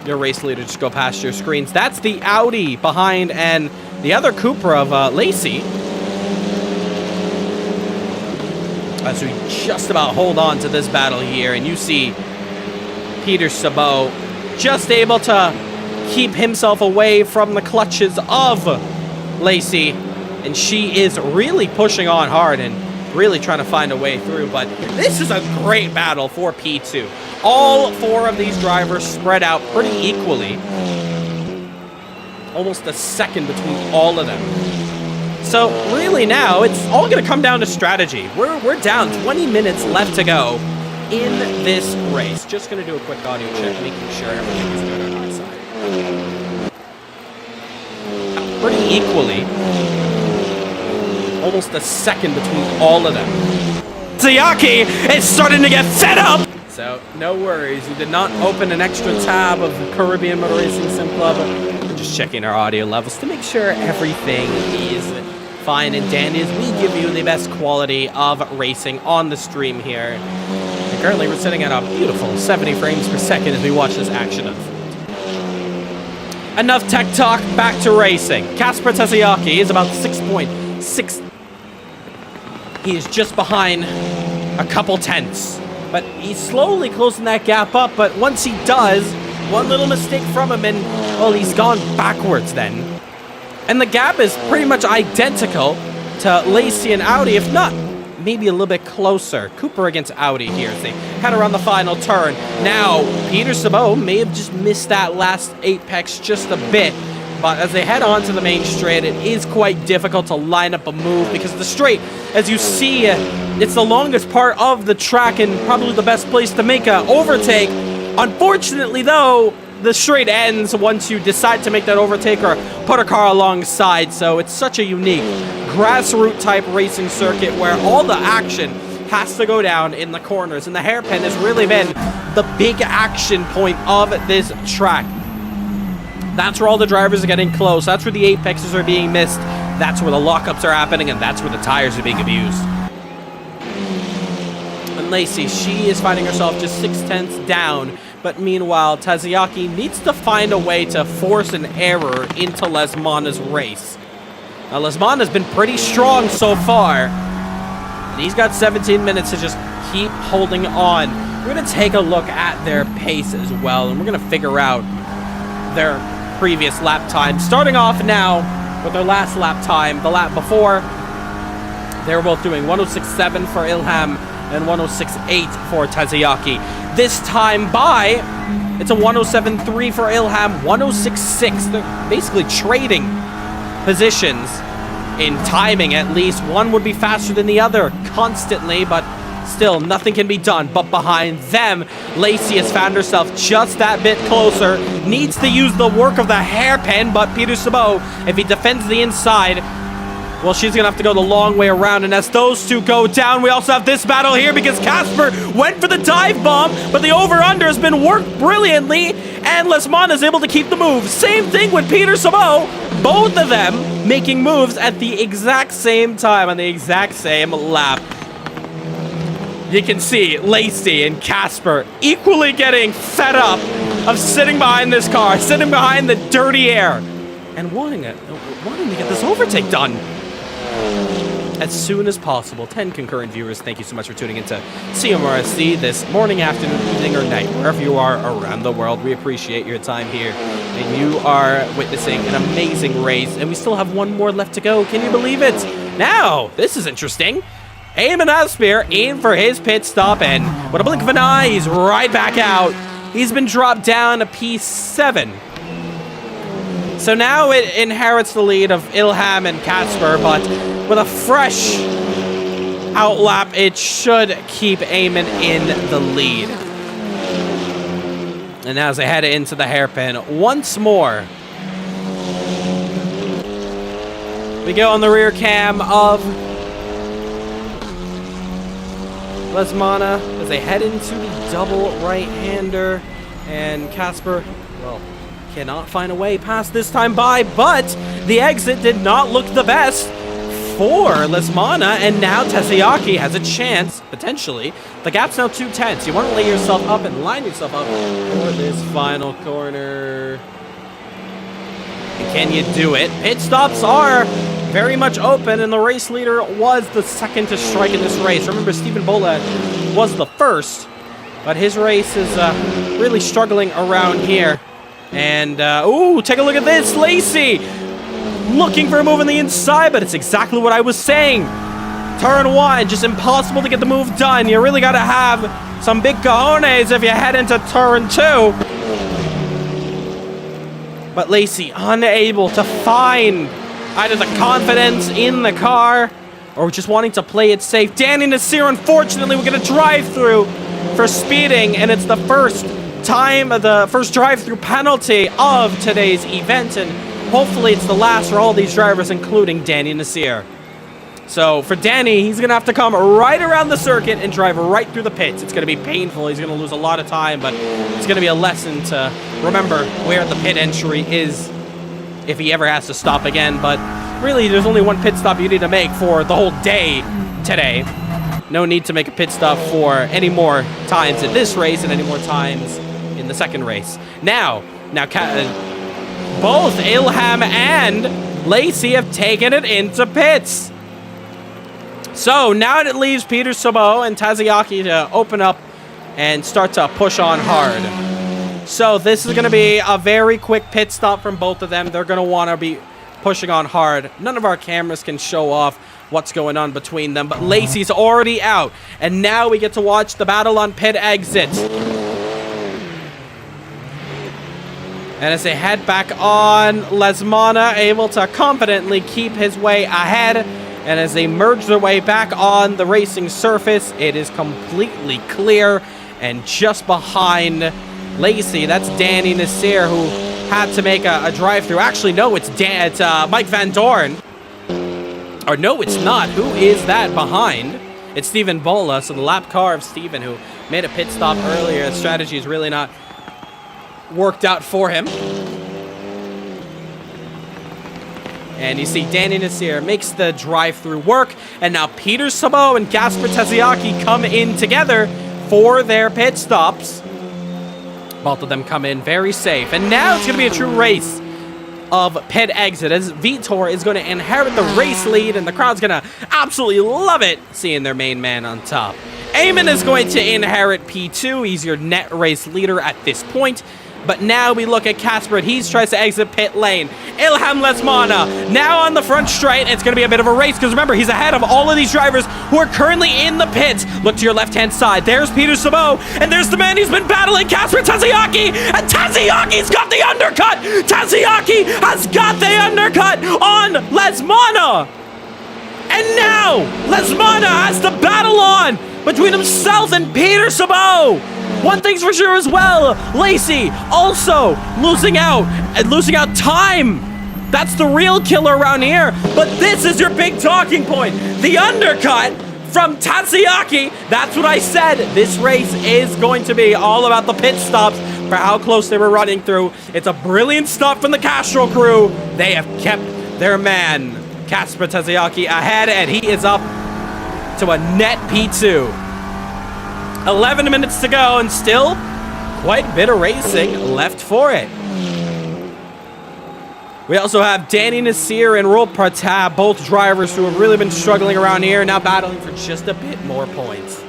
S3: your race leader just go past your screens. That's the Audi behind, and the other Cupra of Lacey. As we just about hold on to this battle here, and you see Peter Sabot just able to keep himself away from the clutches of Lacey. And she is really pushing on hard and really trying to find a way through. But this is a great battle for P2. All 4 of these drivers spread out pretty equally. Almost a second between all of them. So really now, it's all going to come down to strategy. We're down 20 minutes left to go in this race. Just going to do a quick audio check, making sure everything is good on our side. Pretty equally. Almost a second between all of them. Tazayaki is starting to get fed up! So, no worries. We did not open an extra tab of Caribbean Motor Racing Sim Club. We're just checking our audio levels to make sure everything is fine and dandy as we give you the best quality of racing on the stream here. And currently, we're sitting at a beautiful 70 frames per second as we watch this action unfold. Enough tech talk, back to racing. Casper Tazayaki is about 6.6. He is just behind a couple tenths, but he's slowly closing that gap up. But once he does, one little mistake from him and, well, he's gone backwards then. And the gap is pretty much identical to Lacey and Audi, if not maybe a little bit closer. Cooper against Audi here as they head around the final turn. Now, Peter Sabot may have just missed that last apex just a bit. But as they head on to the main straight, it is quite difficult to line up a move because the straight, as you see, it's the longest part of the track and probably the best place to make an overtake. Unfortunately, though, the straight ends once you decide to make that overtake or put a car alongside. So it's such a unique grassroots type racing circuit where all the action has to go down in the corners, and the hairpin has really been the big action point of this track. That's where all the drivers are getting close. That's where the apexes are being missed. That's where the lockups are happening, and that's where the tires are being abused. And Lacey, she is finding herself just 6/10 down. But meanwhile, Tazayaki needs to find a way to force an error into Lesmana's race. Now, Lesmana's been pretty strong so far. And he's got 17 minutes to just keep holding on. We're going to take a look at their pace as well, and we're going to figure out their previous lap time. Starting off now with their last lap time. The lap before, they were both doing 106.7 for Ilham and 106.8 for Tazayaki. This time by, it's a 107.3 for Ilham, 106.6. They're basically trading positions in timing at least. One would be faster than the other constantly, but still nothing can be done. But behind them, Lacey has found herself just that bit closer. Needs to use the work of the hairpin, but Peter Sabot, if he defends the inside, well, she's going to have to go the long way around. And as those two go down, we also have this battle here because Casper went for the dive bomb, but the over-under has been worked brilliantly, and Lesmana is able to keep the move. Same thing with Peter Sabot. Both of them making moves at the exact same time on the exact same lap. You can see Lacey and Casper equally getting fed up of sitting behind this car, sitting behind the dirty air, and wanting to get this overtake done as soon as possible. 10 concurrent viewers, thank you so much for tuning into CMRSC this morning, afternoon, evening, or night, wherever you are around the world. We appreciate your time here, and you are witnessing an amazing race, and we still have one more left to go. Can you believe it? Now, this is interesting. Eamon Asper in for his pit stop, and with a blink of an eye, he's right back out. He's been dropped down to P7. So now it inherits the lead of Ilham and Casper, but with a fresh outlap, it should keep Eamon in the lead. And as they head into the hairpin once more, we go on the rear cam of Lesmana as they head into the double right-hander, and Casper, well, cannot find a way past this time by, but the exit did not look the best for Lesmana, and now Tazayaki has a chance, potentially. The gap's now 2/10. You want to lay yourself up and line yourself up for this final corner. And can you do it? Pit stops are very much open, and the race leader was the second to strike in this race. Remember, Stephen Bolad was the first, but his race is really struggling around here. And, ooh, take a look at this. Lacey looking for a move on the inside, but it's exactly what I was saying. Turn one, just impossible to get the move done. You really got to have some big cojones if you head into turn two. But Lacey unable to find either the confidence in the car or just wanting to play it safe. Danny Nasseir, unfortunately, we're going to drive through for speeding, and it's the first drive-through penalty of today's event, and hopefully it's the last for all these drivers, including Danny Nasseir. So for Danny, he's going to have to come right around the circuit and drive right through the pits. It's going to be painful. He's going to lose a lot of time, but it's going to be a lesson to remember where the pit entry is if he ever has to stop again. But really, there's only one pit stop you need to make for the whole day today. No need to make a pit stop for any more times in this race and any more times in the second race. Now both Ilham and Lacey have taken it into pits. So now it leaves Peter Sabot and Tazayaki to open up and start to push on hard. So this is going to be a very quick pit stop from both of them. They're going to want to be pushing on hard. None of our cameras can show off what's going on between them, but Lacey's already out. And now we get to watch the battle on pit exit. And as they head back on, Lesmana able to confidently keep his way ahead. And as they merge their way back on the racing surface, it is completely clear. And just behind Lacey. That's Danny Nasseir, who had to make a drive-through. Actually, no, it's Mike Van Dorn. Or no, it's not. Who is that behind? It's Steven Bola, so the lap car of Steven, who made a pit stop earlier. The strategy is really not worked out for him. And you see Danny Nasseir makes the drive-through work. And now Peter Sabo and Gasper Taziaki come in together for their pit stops. Both of them come in very safe. And now it's going to be a true race of pit exit, as Vitor is going to inherit the race lead, and the crowd's going to absolutely love it seeing their main man on top. Eamon is going to inherit P2. He's your net race leader at this point. But now we look at Casper. He tries to exit pit lane. Ilham Lesmana now on the front straight. It's going to be a bit of a race because remember, he's ahead of all of these drivers who are currently in the pits. Look to your left-hand side. There's Peter Sabo, and there's the man who's been battling Casper Taziaki, and Taziaki's got the undercut. Taziaki has got the undercut on Lesmana. And now Lesmana has the battle on between himself and Peter Sabo. One thing's for sure as well, Lacey also losing out time. That's the real killer around here. But this is your big talking point. The undercut from Taziaki. That's what I said. This race is going to be all about the pit stops for how close they were running through. It's a brilliant stop from the Castro crew. They have kept their man, Casper Taziaki, ahead, and he is up to a net P2. 11 minutes to go, and still quite a bit of racing left for it. We also have Danny Nasseir and Roel Partab, both drivers who have really been struggling around here, now battling for just a bit more points.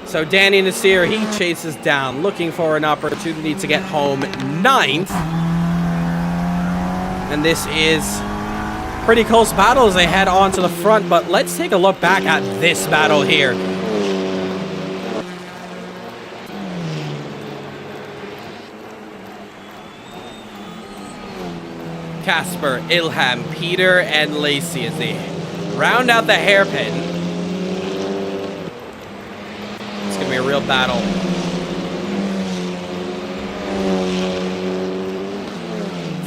S3: So Danny Nasseir, he chases down, looking for an opportunity to get home 9th. And this is pretty close battle as they head on to the front, but let's take a look back at this battle here. Casper, Ilham, Peter, and Lacey as they round out the hairpin. It's gonna be a real battle.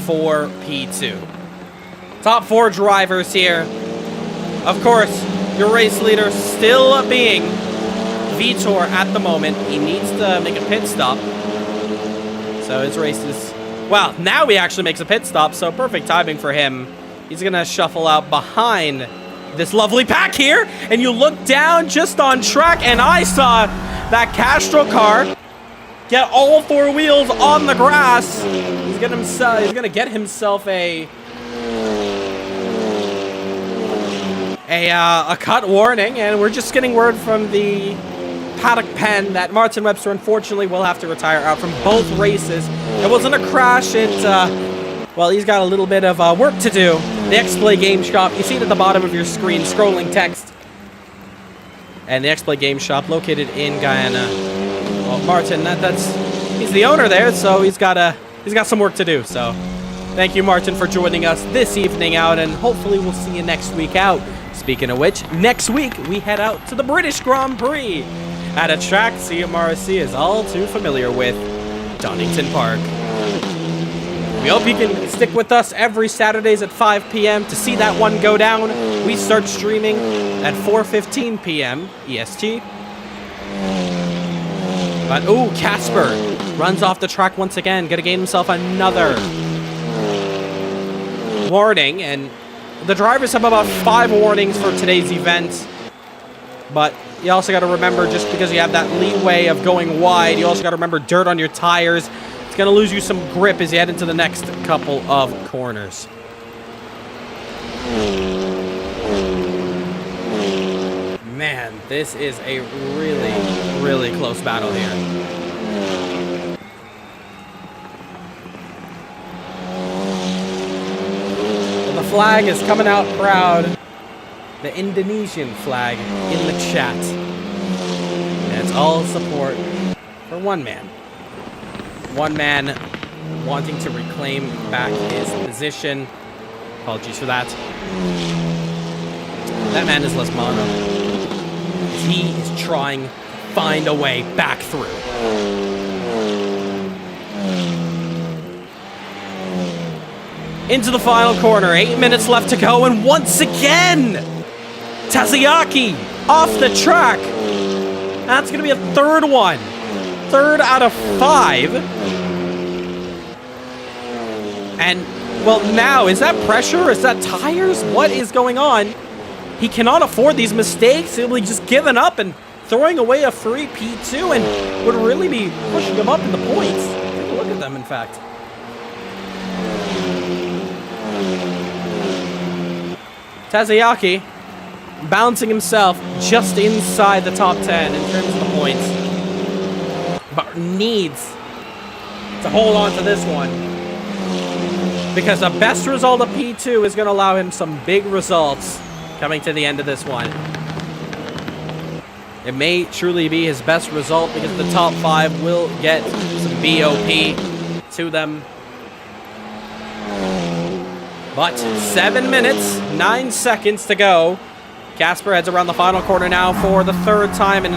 S3: For P2. Top 4 drivers here. Of course, your race leader still being Vitor at the moment. He needs to make a pit stop. So his race is... Well, now he actually makes a pit stop, so perfect timing for him. He's going to shuffle out behind this lovely pack here. And you look down just on track, and I saw that Castro car get all 4 wheels on the grass. He's going to get himself a cut warning, and we're just getting word from the paddock pen that Martin Webster unfortunately will have to retire out from both races. It wasn't a crash. Well, he's got a little bit of work to do. The X-Play Game Shop, you see it at the bottom of your screen, scrolling text. And the X-Play Game Shop located in Guyana. Well, Martin, he's the owner there, so he's got some work to do. So thank you, Martin, for joining us this evening out, and hopefully we'll see you next week out. Speaking of which, next week we head out to the British Grand Prix at a track CMRSC is all too familiar with, Donington Park. We hope you can stick with us every Saturdays at 5 p.m. to see that one go down. We start streaming at 4:15 p.m. EST. But, ooh, Casper runs off the track once again. Gonna gain himself another warning, and the drivers have about 5 warnings for today's event. But you also got to remember, just because you have that leeway of going wide, you also got to remember dirt on your tires. It's going to lose you some grip as you head into the next couple of corners. Man, this is a really, really close battle here. The flag is coming out proud. The Indonesian flag in the chat. And it's all support for one man. One man wanting to reclaim back his position. Apologies for that. That man is Lesmano. he is trying to find a way back through. Into the final corner, 8 minutes left to go, and once again, Taziaki off the track. That's going to be a third one. Third out of 5. And, well, now, is that pressure? Is that tires? What is going on? He cannot afford these mistakes. He'll be just giving up and throwing away a free P2 and would really be pushing him up in the points. Take a look at them, in fact. Taziaki bouncing himself just inside the top 10 in terms of the points, but needs to hold on to this one because the best result of P2 is going to allow him some big results coming to the end of this one. It may truly be his best result because the top 5 will get some BOP to them. But 7 minutes, 9 seconds to go. Casper heads around the final corner now for the 3rd time, and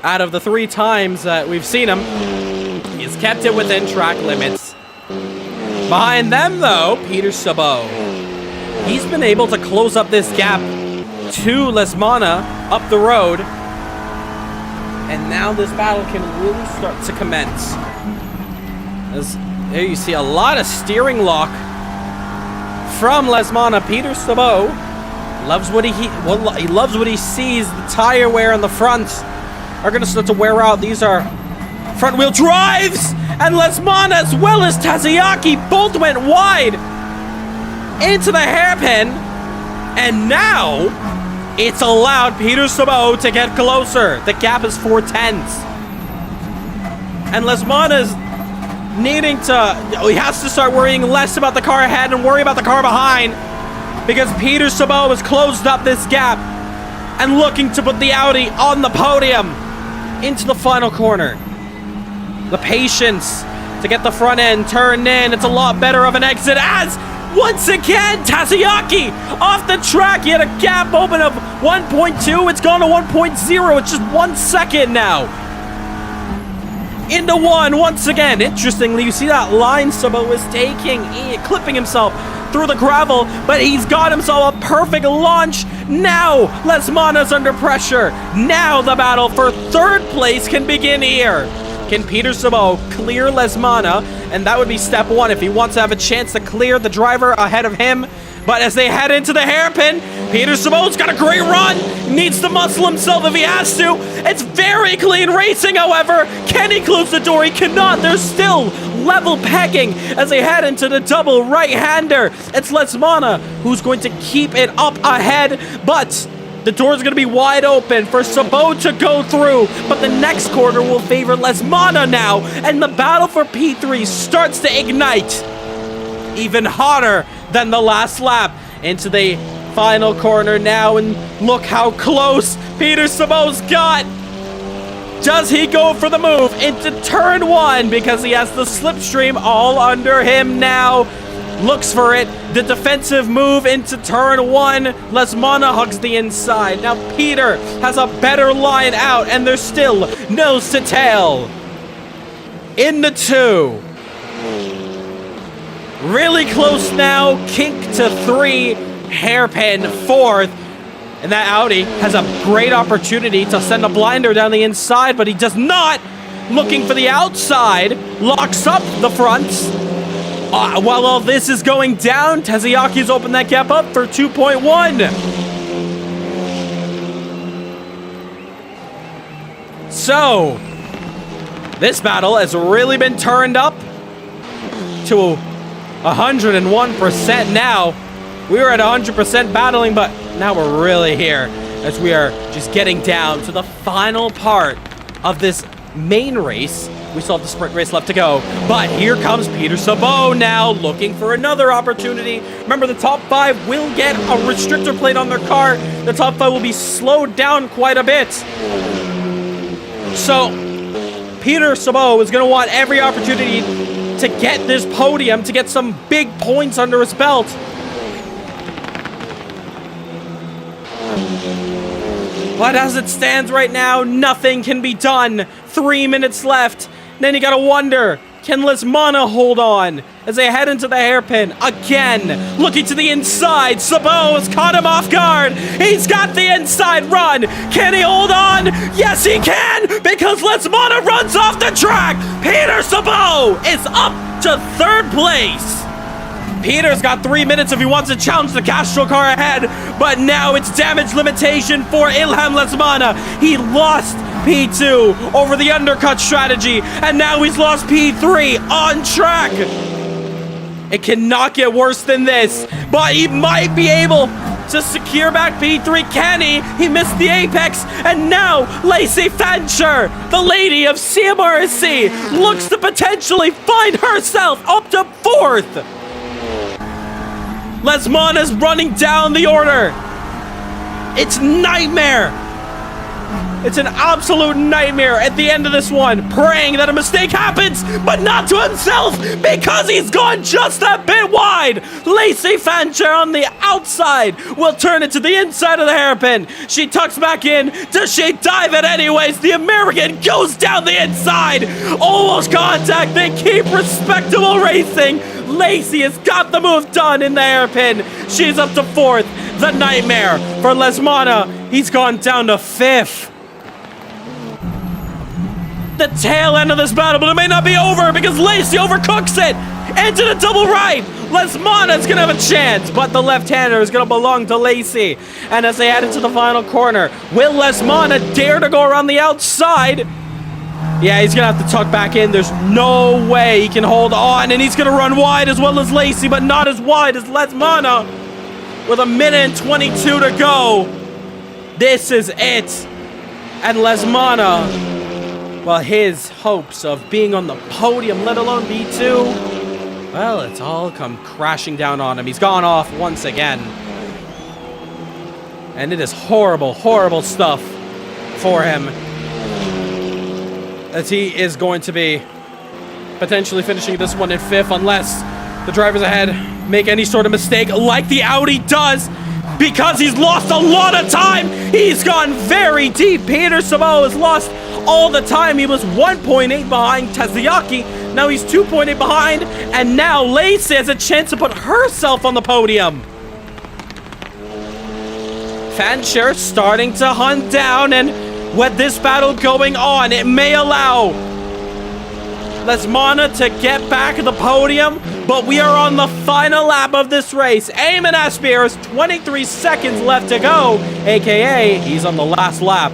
S3: out of the 3 times that we've seen him, he's kept it within track limits. Behind them, though, Peter Sabot. He's been able to close up this gap to Lesmana up the road, and now this battle can really start to commence. As there you see a lot of steering lock from Lesmana. Peter Sabot loves what he loves what he sees. The tire wear on the front are going to start to wear out. These are front wheel drives, and Lesmana as well as Taziaki both went wide into the hairpin, and now it's allowed Peter Sabot to get closer. The gap is 4/10, and Lesmana's needing to, he has to start worrying less about the car ahead and worry about the car behind, because Peter Sabot has closed up this gap and looking to put the Audi on the podium into the final corner. The patience to get the front end turned in. It's a lot better of an exit as once again Taziaki off the track. He had a gap open of 1.2. It's gone to 1.0. It's just 1 second now. Into 1 once again. Interestingly, you see that line Sabot was taking, clipping himself through the gravel, but he's got himself a perfect launch. Now Lesmana's under pressure. Now the battle for 3rd place can begin here. Can Peter Sabot clear Lesmana? And that would be step 1 if he wants to have a chance to clear the driver ahead of him. But as they head into the hairpin, Peter Sabot's got a great run. Needs to muscle himself if he has to. It's very clean racing, however. Can he close the door? He cannot. There's still level pegging as they head into the double right-hander. It's Lesmana who's going to keep it up ahead, but the door's going to be wide open for Sabot to go through, but the next corner will favor Lesmana now, and the battle for P3 starts to ignite even hotter than the last lap. Into the final corner now, and look how close Peter Sabot's got. Does he go for the move into turn 1 because he has the slipstream all under him now? Looks for it. The defensive move into turn 1. Lesmana hugs the inside. Now Peter has a better line out, and they're still nose to tail. In the 2. Really close now. Kink to 3. Hairpin 4th. And that Audi has a great opportunity to send a blinder down the inside, but he does not. Looking for the outside. Locks up the fronts. While all this is going down, Taziaki's opened that gap up for 2.1. So, this battle has really been turned up to 101% now. We were at 100% battling, but now we're really here as we are just getting down to the final part of this main race. We still have the sprint race left to go, but here comes Peter Sabot now looking for another opportunity. Remember, the top 5 will get a restrictor plate on their car. The top 5 will be slowed down quite a bit. So Peter Sabot is going to want every opportunity to get this podium, to get some big points under his belt. But as it stands right now, nothing can be done. 3 minutes left. Then you gotta wonder, can Lesmana hold on as they head into the hairpin again? Looking to the inside, Sabot has caught him off guard. He's got the inside run. Can he hold on? Yes, he can, because Lesmana runs off the track. Peter Sabot is up to 3rd place. Peter's got 3 minutes if he wants to challenge the Castro car ahead, but now it's damage limitation for Ilham Lesmana. He lost P2 over the undercut strategy, and now he's lost P3 on track. It cannot get worse than this, but he might be able to secure back P3. Can he? He missed the apex, and now Lacey Fancher, the lady of CMRSC, looks to potentially find herself up to 4th. Lesmana's running down the order. It's nightmare. It's an absolute nightmare at the end of this one, praying that a mistake happens, but not to himself, because he's gone just a bit wide. Lacey Fancher on the outside will turn it to the inside of the hairpin. She tucks back in. Does she dive it anyways? The American goes down the inside. Almost contact. They keep respectable racing. Lacey has got the move done in the hairpin. She's up to 4th. The nightmare for Lesmana. He's gone down to 5th. The tail end of this battle, but it may not be over because Lacey overcooks it into the double right. Lesmana's gonna have a chance, but the left-hander is gonna belong to Lacey. And as they head into the final corner, will Lesmana dare to go around the outside? Yeah, he's gonna have to tuck back in. There's no way he can hold on, and he's gonna run wide as well as Lacey, but not as wide as Lesmana. With 1:22 to go, this is it. And Lesmana, well, his hopes of being on the podium, let alone B2, well, it's all come crashing down on him. He's gone off once again. And it is horrible, horrible stuff for him, as he is going to be potentially finishing this one in 5th unless the drivers ahead make any sort of mistake like the Audi does, because he's lost a lot of time. He's gone very deep. Peter Sabot has lost all the time. He was 1.8 behind Taziaki. Now he's 2.8 behind, and now Lacey has a chance to put herself on the podium. Fancher starting to hunt down, and with this battle going on, it may allow Lesmana to get back at the podium, but we are on the final lap of this race. Eamon Aspear has 23 seconds left to go, aka he's on the last lap.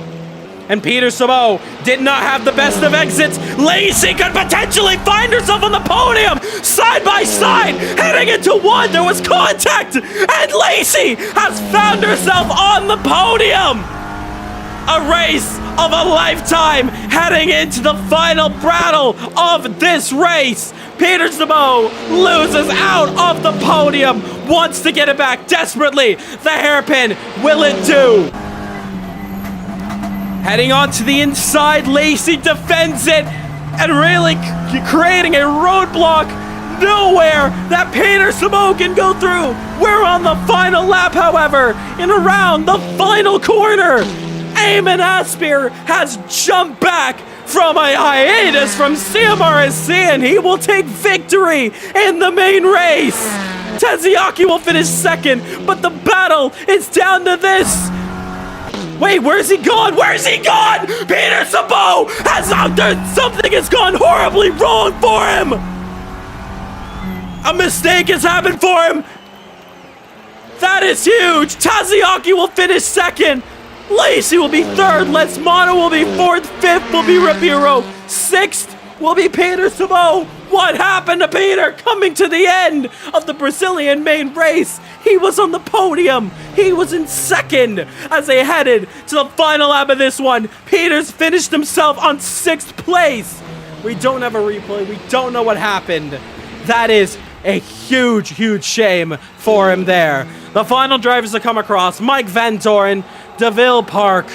S3: And Peter Sabot did not have the best of exits. Lacey could potentially find herself on the podium, side by side, heading into one. There was contact, and Lacey has found herself on the podium. A race of a lifetime heading into the final battle of this race. Peter Sabot loses out of the podium, wants to get it back desperately. The hairpin, will it do? Heading on to the inside, Lacey defends it and really creating a roadblock nowhere that Peter Sabot can go through. We're on the final lap, however, and around the final corner, Eamon Aspear has jumped back from a hiatus from CMRSC, and he will take victory in the main race. Taziaki will finish 2nd, but the battle is down to this. Wait, where's he gone? Where's he gone? Peter Sabot has something has gone horribly wrong for him. A mistake has happened for him. That is huge. Taziaki will finish 2nd. Lacey will be 3rd. Lesmana will be 4th. 5th will be Ribeiro. 6th will be Peter Sabot. What happened to Peter? Coming to the end of the Brazilian main race, he was on the podium. He was in 2nd as they headed to the final lap of this one. Peter's finished himself on 6th place. We don't have a replay. We don't know what happened. That is a huge, huge shame for him there. The final drivers to come across: Mike Van Doren, DeVille Park.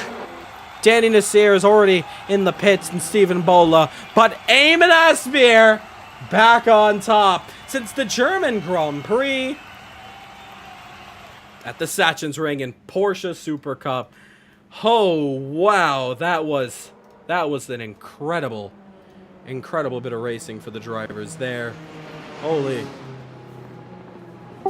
S3: Danny Nasseir is already in the pits, and Stephen Bola. But Eamon Aspear back on top since the German Grand Prix at the Sachsenring in Porsche Super Cup. Oh, wow. That was an incredible bit of racing for the drivers there. Holy.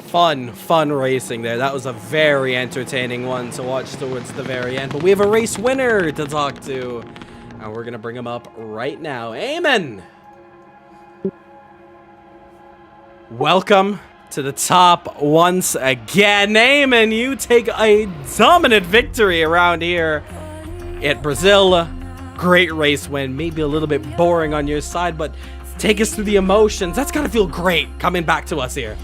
S3: Fun racing there. That was a very entertaining one to watch towards the very end. But we have a race winner to talk to. And we're going to bring him up right now. Eamon! Welcome to the top once again. Eamon, you take a dominant victory around here at Brazil. Great race win. Maybe a little bit boring on your side, but take us through the emotions. That's got to feel great coming back to us here.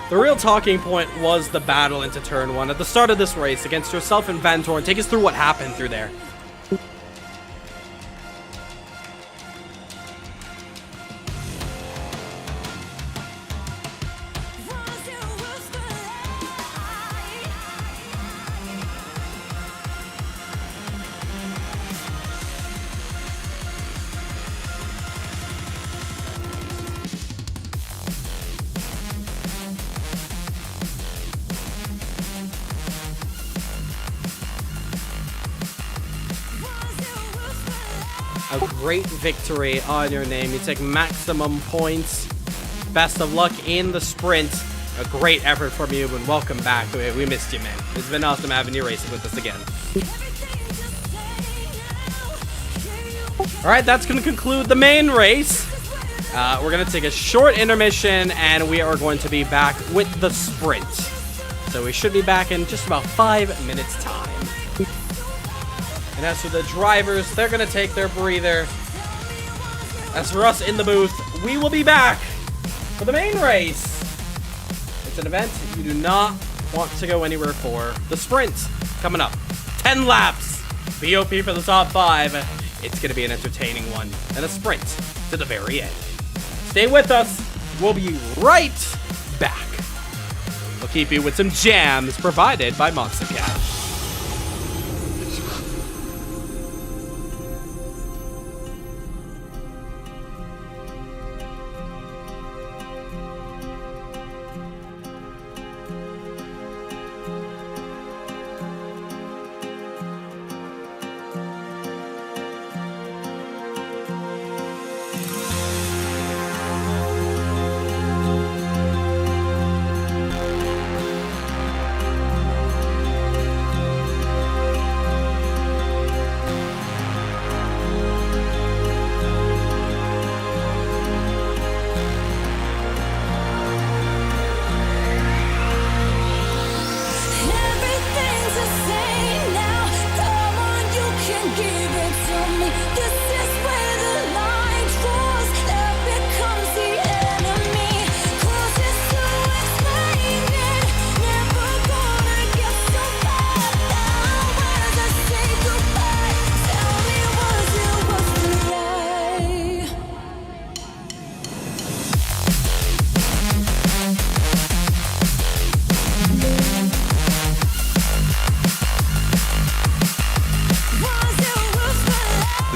S3: The real talking point was the battle into turn 1 at the start of this race against yourself and Van Torn. Take us through what happened through there. A great victory on your name. You take maximum points. Best of luck in the sprint. A great effort from you, and welcome back. We missed you, man. It's been awesome having you racing with us again. All right, that's going to conclude the main race. We're going to take a short intermission, and we are going to be back with the sprint. So we should be back in just about 5 minutes time. And as for the drivers, they're going to take their breather. As for us in the booth, we will be back for the main race. It's an event you do not want to go anywhere for. The sprint coming up. 10 laps. BOP for the top 5. It's going to be an entertaining one. And a sprint to the very end. Stay with us. We'll be right back. We'll keep you with some jams provided by Monstercat.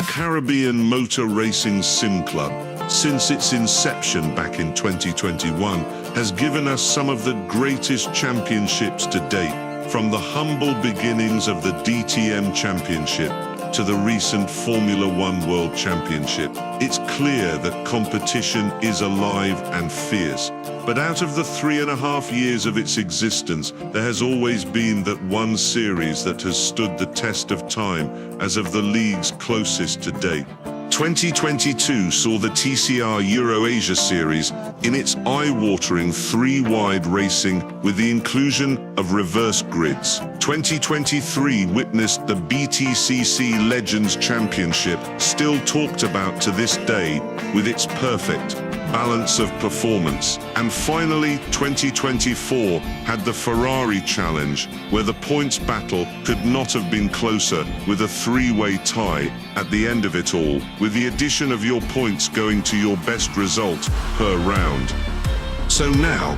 S1: Caribbean Motor Racing Sim Club, since its inception back in 2021, has given us some of the greatest championships to date, from the humble beginnings of the DTM Championship to the recent Formula One World Championship. It's clear that competition is alive and fierce, but out of the 3.5 years of its existence, there has always been that one series that has stood the test of time as of the league's closest to date. 2022 saw the TCR Euro-Asia Series in its eye-watering 3-wide racing with the inclusion of reverse grids. 2023 witnessed the BTCC Legends Championship, still talked about to this day, with its perfect balance of performance. And finally, 2024 had the Ferrari challenge, where the points battle could not have been closer, with a three-way tie at the end of it all, with the addition of your points going to your best result per round. So now,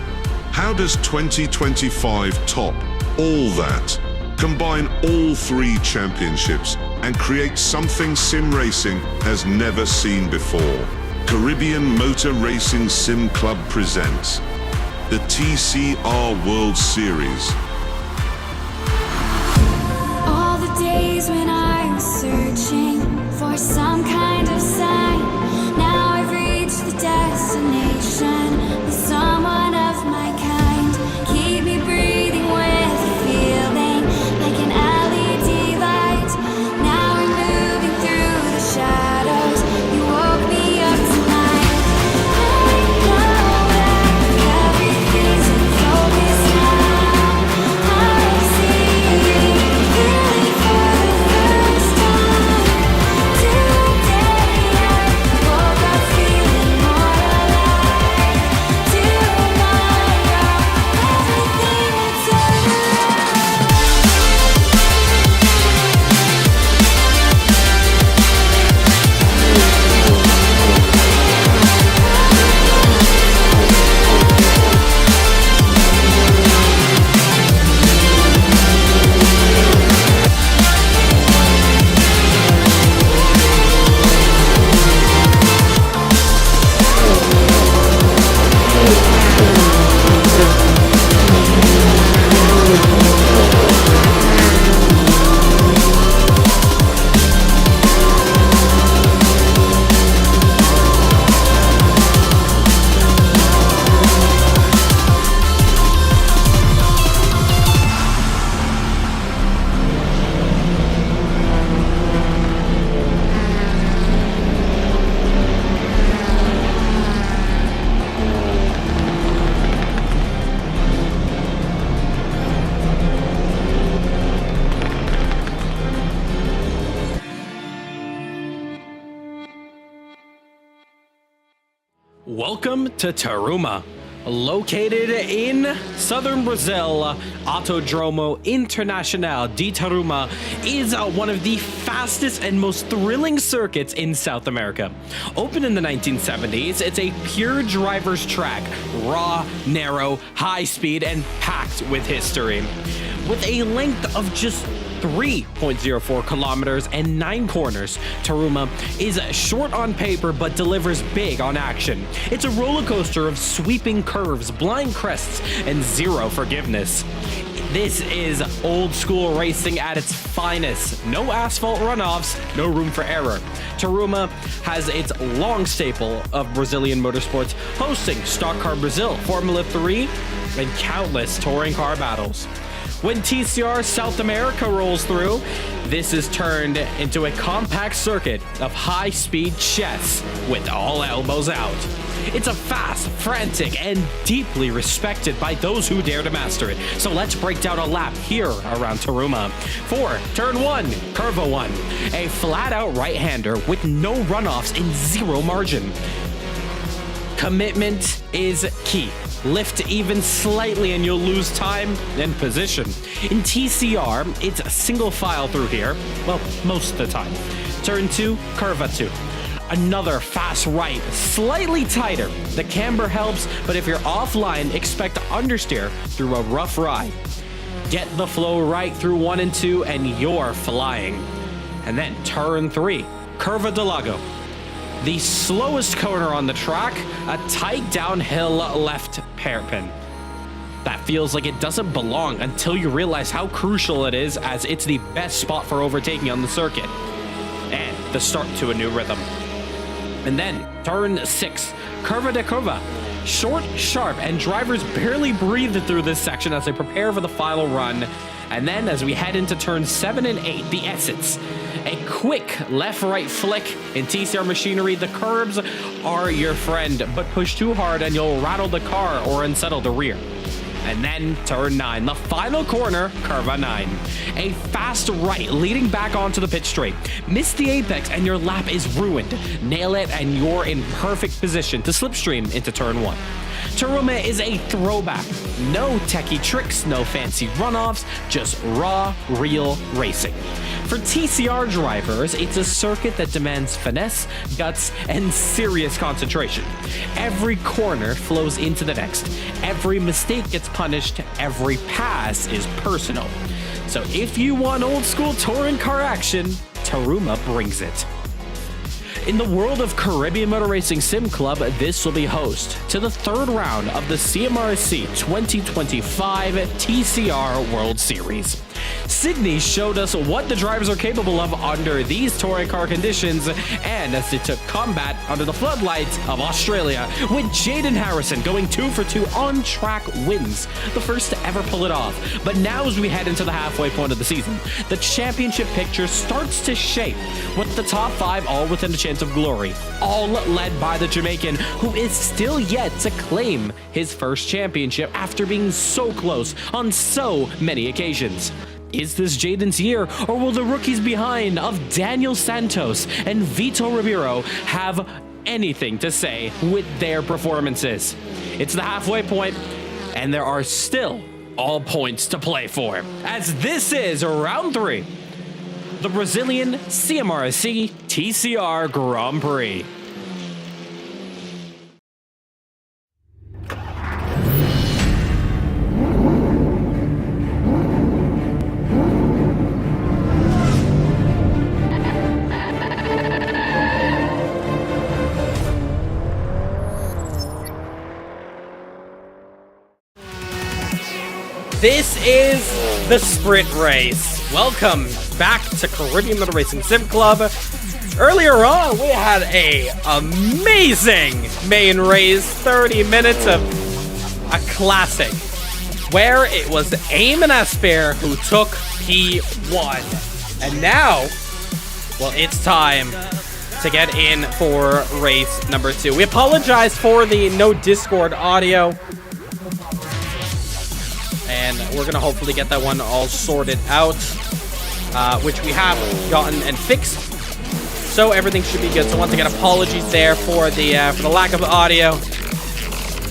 S1: how does 2025 top all that? Combine all three championships and create something sim racing has never seen before. Caribbean Motor Racing Sim Club presents the TCR World Series.
S2: All the days when I was searching for some kind of sign, now I've reached the destination with someone of my kind. Keep me breathing with a feeling like an LED light. Now we're moving through the shadows. You woke me up tonight. I know that everything's in focus now. I see clearly for the first time. Today I woke up feeling more alive. Tomorrow everything will turn around.
S3: Welcome to Taruma. Located in southern Brazil, Autodromo Internacional de Taruma is one of the fastest and most thrilling circuits in South America. Opened in the 1970s, it's a pure driver's track, raw, narrow, high speed, and packed with history. With a length of just 3.04 kilometers and 9 corners, Taruma is short on paper but delivers big on action. It's a roller coaster of sweeping curves, blind crests, and zero forgiveness. This is old school racing at its finest. No asphalt runoffs, no room for error. Taruma has its long staple of Brazilian motorsports, hosting Stock Car Brazil, Formula 3, and countless touring car battles. When TCR South America rolls through, this is turned into a compact circuit of high-speed chess with all elbows out. It's a fast, frantic, and deeply respected by those who dare to master it. So let's break down a lap here around Taruma. For Turn 1, Curva 1, a flat-out right-hander with no runoffs and zero margin. Commitment is key. Lift even slightly and you'll lose time and position. In TCR, it's a single file through here, well, most of the time. Turn 2, Curva 2. Another fast right, slightly tighter. The camber helps, but if you're offline, expect to understeer through a rough ride. Get the flow right through 1 and 2 and you're flying. And then Turn 3, Curva do Lago. The slowest corner on the track, a tight downhill left hairpin. That feels like it doesn't belong until you realize how crucial it is, as it's the best spot for overtaking on the circuit. And the start to a new rhythm. And then Turn 6, Curva de Curva. Short, sharp, and drivers barely breathe through this section as they prepare for the final run. And then as we head into Turns 7 and 8, the Assets. A quick left-right flick in TCR machinery. The curbs are your friend, but push too hard and you'll rattle the car or unsettle the rear. And then turn 9, the final corner, curva 9. A fast right leading back onto the pit straight. Miss the apex and your lap is ruined. Nail it and you're in perfect position to slipstream into turn 1. Taruma is a throwback. No techie tricks, no fancy runoffs, just raw, real racing. For TCR drivers, it's a circuit that demands finesse, guts, and serious concentration. Every corner flows into the next. Every mistake gets punished. Every pass is personal. So if you want old school touring car action, Taruma brings it. In the world of Caribbean Motor Racing Sim Club, this will be host to the third round of the CMRSC 2025 TCR World Series. Sydney showed us what the drivers are capable of under these touring car conditions, and as they took combat under the floodlights of Australia, with Jaden Harrison going 2 for 2 on track wins, the first to ever pull it off. But now as we head into the halfway point of the season, the championship picture starts to shape, with the top 5 all within a chance of glory, all led by the Jamaican, who is still yet to claim his first championship after being so close on so many occasions. Is this Jaden's year, or will the rookies behind of Daniel Santos and Vito Ribeiro have anything to say with their performances? It's the halfway point, and there are still all points to play for, as this is round 3, the Brazilian CMRSC TCR Grand Prix. This is the sprint race. Welcome back to Caribbean Motor Racing Sim Club. Earlier on, we had a amazing main race, 30 minutes of a classic, where it was Aim and Nasseir who took P1. And now, well, it's time to get in for race number 2. We apologize for the no Discord audio, and we're going to hopefully get that one all sorted out, which we have gotten and fixed. So everything should be good. So once again, apologies there for the lack of audio.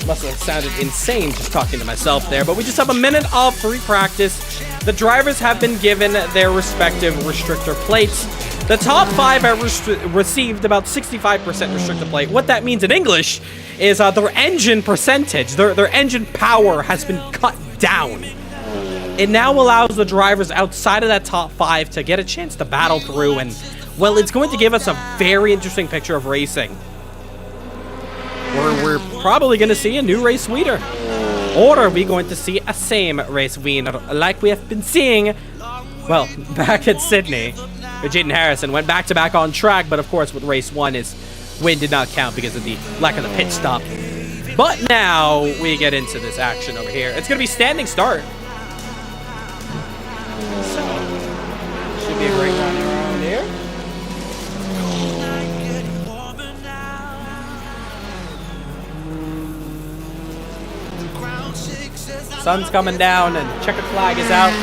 S3: Must have sounded insane just talking to myself there. But we just have a minute of free practice. The drivers have been given their respective restrictor plates. The top 5 have received about 65% restrictor plate. What that means in English is their engine percentage, their engine power has been cut down. It now allows the drivers outside of that top 5 to get a chance to battle through, and well, it's going to give us a very interesting picture of racing. We're probably going to see a new race winner, or are we going to see a same race winner like we have been seeing, well, back at Sydney, where Jaden Harrison went back-to-back on track, but of course with race 1 his win did not count because of the lack of the pit stop. But now we get into this action over here. It's going to be standing start. So, should be a great run around here. Sun's coming down and checkered flag is out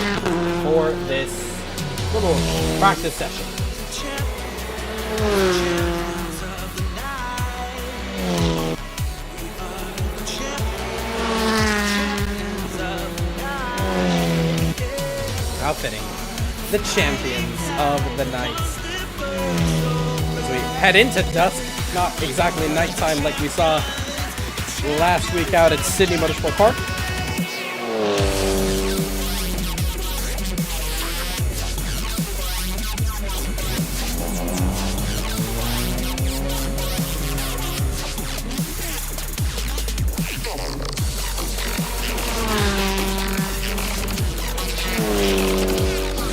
S3: for this little practice session. Outfitting the champions of the night. As we head into dusk, not exactly nighttime like we saw last week out at Sydney Motorsport Park.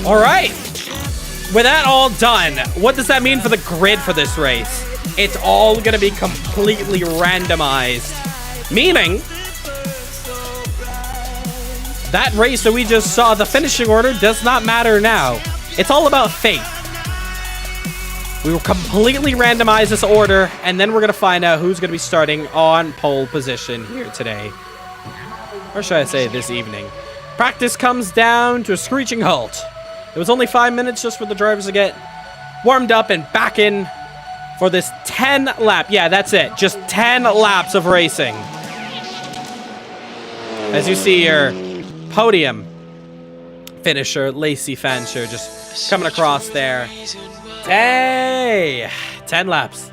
S3: All right, with that all done, what does that mean for the grid for this race? It's all going to be completely randomized, meaning that race that we just saw, the finishing order does not matter now. It's all about fate. We will completely randomize this order, and then we're going to find out who's going to be starting on pole position here today. or should I say this evening, practice comes down to a screeching halt. It was only 5 minutes just for the drivers to get warmed up and back in for this 10 lap. Yeah, that's it. Just 10 laps of racing. As you see your podium finisher, Lacey Fancher, just coming across there. Hey! 10 laps.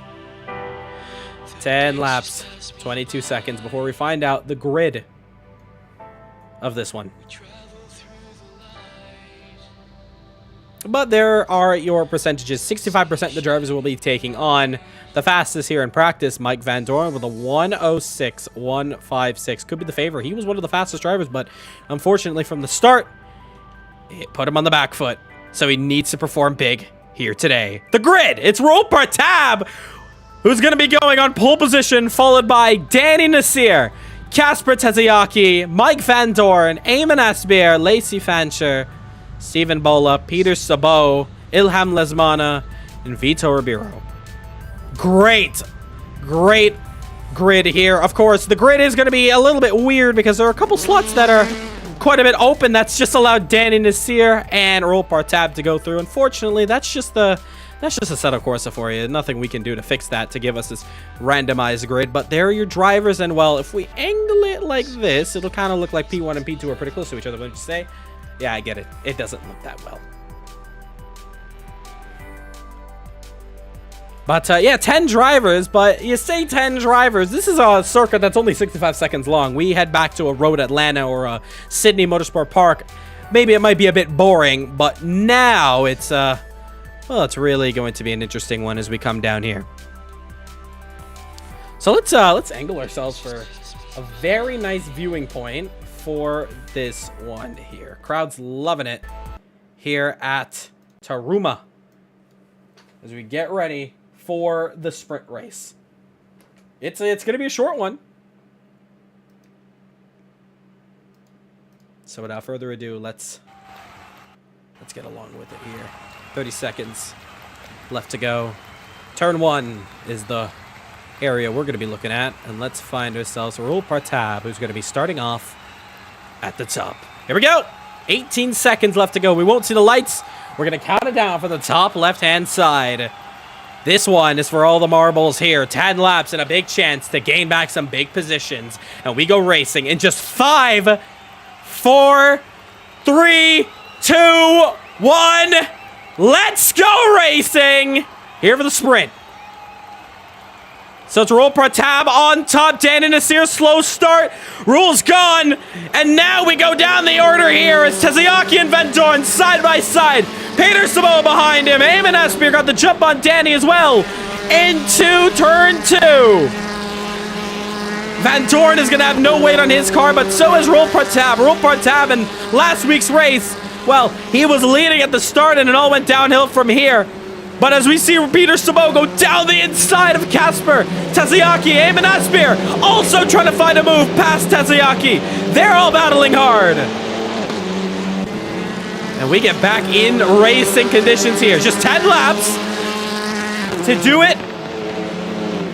S3: 10 laps. 22 seconds before we find out the grid of this one. But there are your percentages. 65% of the drivers will be taking on the fastest here in practice. Mike Van Doren with a 106.156. Could be the favor. He was one of the fastest drivers, but unfortunately from the start, it put him on the back foot. So he needs to perform big here today. The grid. It's Rahul Partab, who's going to be going on pole position, followed by Danny Nasseir, Casper Tazayaki, Mike Van Doren, Eamon Asbeer, Lacey Fancher, Stephen Bola, Peter Sabot, Ilham Lesmana, and Vito Ribeiro. Great grid here. Of course, the grid is going to be a little bit weird because there are a couple slots that are quite a bit open. That's just allowed Danny Nasseir and Rahul Partab to go through. Unfortunately, that's just a setup Corsa for you. Nothing we can do to fix that to give us this randomized grid. But there are your drivers, and well, if we angle it like this, it'll kind of look like P1 and P2 are pretty close to each other, wouldn't you say? Yeah, I get it. It doesn't look that well. But yeah, 10 drivers, but you say 10 drivers. This is a circuit that's only 65 seconds long. We head back to a road Atlanta or a Sydney Motorsport Park. Maybe it might be a bit boring, but now it's, well, it's really going to be an interesting one as we come down here. So let's angle ourselves for a very nice viewing point for this one here. Crowd's loving it here at Taruma as we get ready for the sprint race. It's going to be a short one. So without further ado, let's get along with it here. 30 seconds left to go. Turn 1 is the area we're going to be looking at, and let's find ourselves Rahul Partab, who's going to be starting off at the top. Here we go. 18 seconds left to go. We won't see the lights. We're going to count it down from the top left-hand side. This one is for all the marbles here. 10 laps and a big chance to gain back some big positions. And we go racing in just 5, 4, 3, 2, 1. Let's go racing. Here for the sprint. So it's Rahul Partab on top. Danny Nasseir, slow start. Rule's gone. And now we go down the order here as Tazayaki and Van Doren side by side. Peter Sabot behind him. Eamon Asbeer got the jump on Danny as well. Into turn 2. Van Doren is going to have no weight on his car, but so is Rahul Partab. Rahul Partab in last week's race, well, he was leading at the start and it all went downhill from here. But as we see Peter Sabot go down the inside of Casper Tazayaki, Eamon Asbeer also trying to find a move past Tazayaki. They're all battling hard. And we get back in racing conditions here. Just 10 laps to do it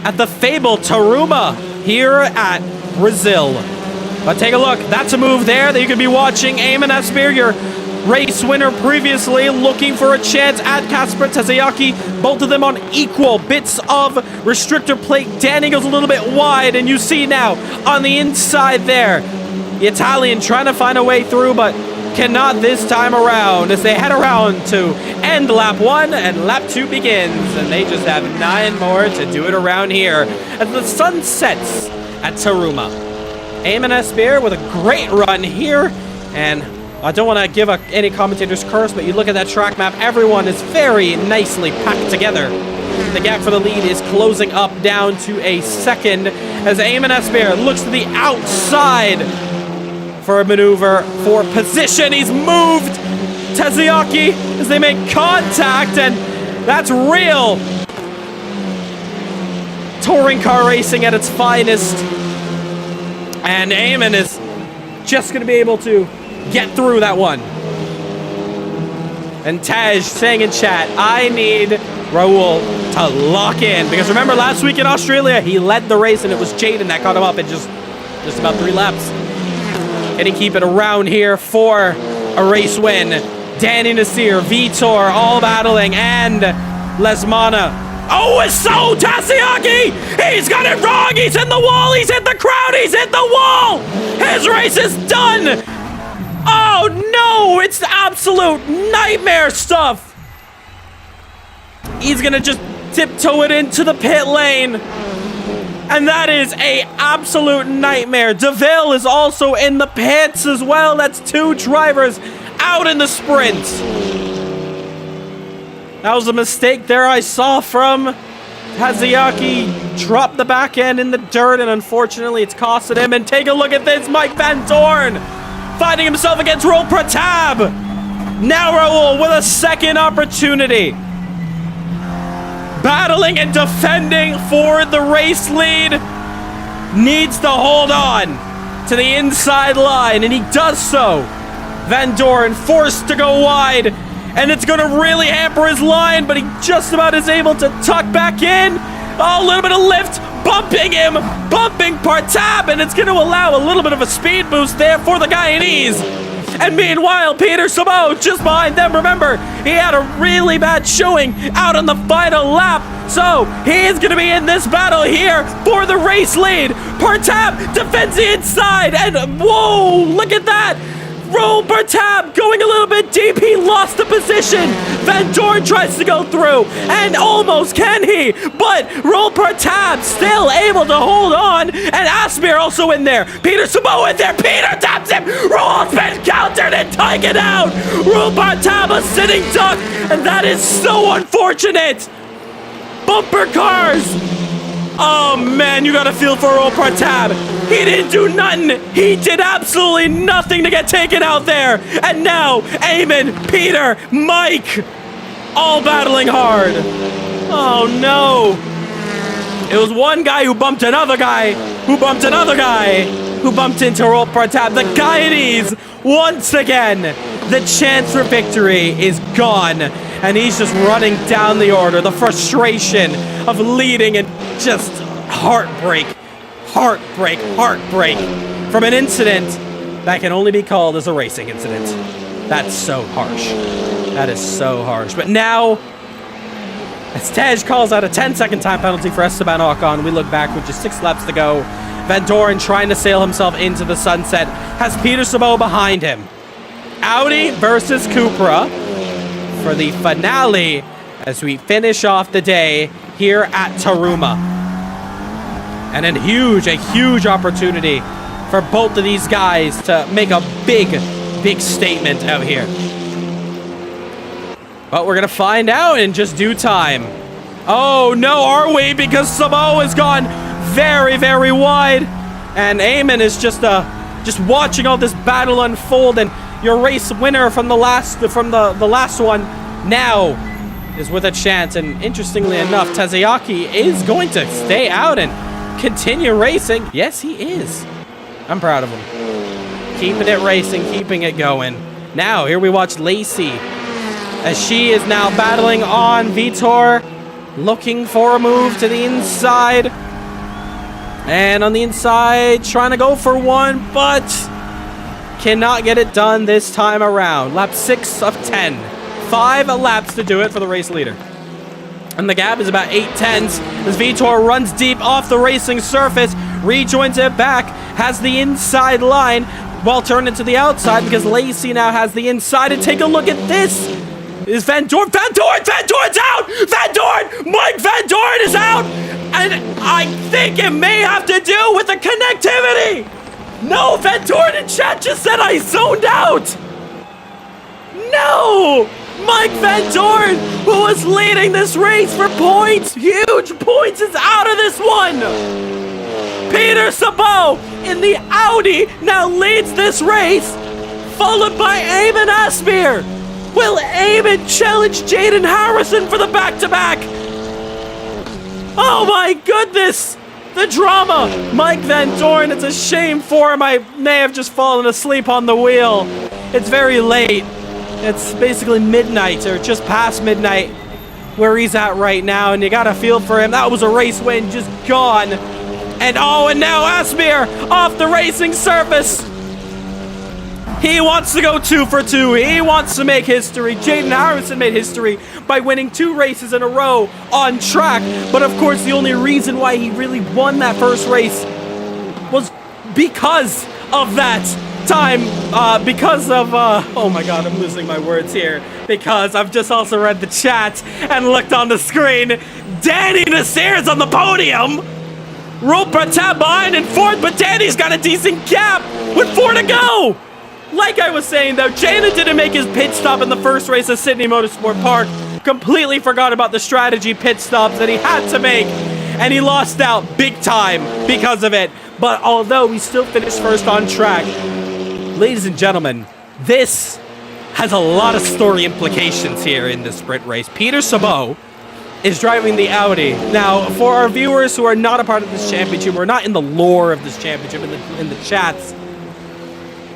S3: at the fabled Taruma here at Brazil. But take a look. That's a move there that you could be watching. Eamon Asbeer, your race winner previously, looking for a chance at Casper Tazayaki. Both of them on equal bits of restrictor plate. Danny goes a little bit wide, and you see now on the inside there, the Italian trying to find a way through, but cannot this time around as they head around to end lap 1 and lap 2 begins. And they just have 9 more to do it around here as the sun sets at Taruma. Eamon Asbeer with a great run here, and I don't want to give any commentator's curse, but you look at that track map, everyone is very nicely packed together. The gap for the lead is closing up down to a second as Eamon Asbeer looks to the outside for a maneuver for position. He's moved Tazayaki as they make contact, and that's real touring car racing at its finest. And Eamon is just going to be able to get through that one. And Taj saying in chat, I need Rahul to lock in. Because remember last week in Australia, he led the race and it was Jaden that caught him up in just about 3 laps. Can he keep it around here for a race win? Danny Nasseir, Vitor, all battling, and Lesmana. Oh, it's so Tassiaki! He's got it wrong! He's hit the wall! He's hit the crowd! He's hit the wall! His race is done! Oh no! It's absolute nightmare stuff! He's gonna just tiptoe it into the pit lane. And that is a absolute nightmare. DeVille is also in the pits as well. That's 2 drivers out in the sprint. That was a mistake there I saw from Taziaki. Dropped the back end in the dirt, and unfortunately it's costed him. And take a look at this, Mike Van Dorn finding himself against Rahul Pratap. Now Rahul with a second opportunity. Battling and defending for the race lead. Needs to hold on to the inside line, and he does so. Van Dorn forced to go wide, and it's going to really hamper his line, but he just about is able to tuck back in. Oh, a little bit of lift, bumping him, bumping Pratap, and it's going to allow a little bit of a speed boost there for the Guyanese. And meanwhile, Peter Sabo just behind them. Remember, he had a really bad showing out on the final lap. So he is going to be in this battle here for the race lead. Pratap defends the inside. And whoa, look at that. Rahul Pratap going a little bit deep. He lost the position. Van Dorn tries to go through, and almost can he, but Rahul Pratap still able to hold on, and Asmir also in there. Peter Sabo in there. Peter taps him. Rahul's been countered and taken out. Rahul Pratap a sitting duck, and that is so unfortunate. Bumper cars. Oh man, you gotta feel for Rahul Pratap. He didn't do nothing. He did absolutely nothing to get taken out there. And now, Eamon, Peter, Mike, all battling hard. Oh no. It was one guy who bumped another guy, who bumped another guy, who bumped into Rahul Pratap. The Guyanese, once again, the chance for victory is gone. And he's just running down the order. The frustration of leading and just heartbreak, heartbreak, heartbreak from an incident that can only be called as a racing incident. That's so harsh. That is so harsh. But now, as Tej calls out a 10-second time penalty for Esteban Ocon, we look back with just 6 laps to go. Van Dorn trying to sail himself into the sunset has Peter Sabo behind him. Audi versus Cupra for the finale as we finish off the day here at Taruma. And a huge opportunity for both of these guys to make a big statement out here. But we're gonna find out in just due time. Oh no, are we? Because Sabo has gone very wide, and Eamon is just watching all this battle unfold, and your race winner from the last one now is with a chance. And interestingly enough, Taziaki is going to stay out and continue racing. Yes, he is. I'm proud of him. Keeping it racing, keeping it going. Now, here we watch Lacey as she is now battling on Vitor, looking for a move to the inside. And on the inside, trying to go for one, but cannot get it done this time around. Lap 6 of 10. 5 laps to do it for the race leader. And the gap is about 8/10 as Vitor runs deep off the racing surface, rejoins it back, has the inside line, well turned into the outside because Lacey now has the inside. And take a look at this. Is Van Dorn? Van Dorn's out! Van Dorn! Mike Van Dorn is out! And I think it may have to do with the connectivity! No, Van Dorn in chat just said I zoned out! No! Mike Van Dorn, who was leading this race for points, huge points, is out of this one! Peter Sabo in the Audi now leads this race, followed by Eamon Asmir. Will Eamon challenge Jaden Harrison for the back-to-back? Oh my goodness! The drama! Mike Van Dorn, it's a shame for him. I may have just fallen asleep on the wheel. It's very late. It's basically midnight, or just past midnight, where he's at right now, and you gotta feel for him. That was a race win, just gone. And oh, and now Asmir off the racing surface. He wants to go 2 for 2. He wants to make history. Jaden Harrison made history by winning 2 races in a row on track. But of course, the only reason why he really won that first race was because of that time. Because of, oh my God, I'm losing my words here. Because I've just also read the chat and looked on the screen. Danny Nasseir's on the podium. Rahul Pratap behind in 4th, but Danny's got a decent gap with 4 to go. Like I was saying, though, Jana didn't make his pit stop in the first race at Sydney Motorsport Park. Completely forgot about the strategy pit stops that he had to make. And he lost out big time because of it. But although he still finished first on track, ladies and gentlemen, this has a lot of story implications here in this sprint race. Peter Sabot is driving the Audi. Now, for our viewers who are not a part of this championship, or not in the lore of this championship, in the chats,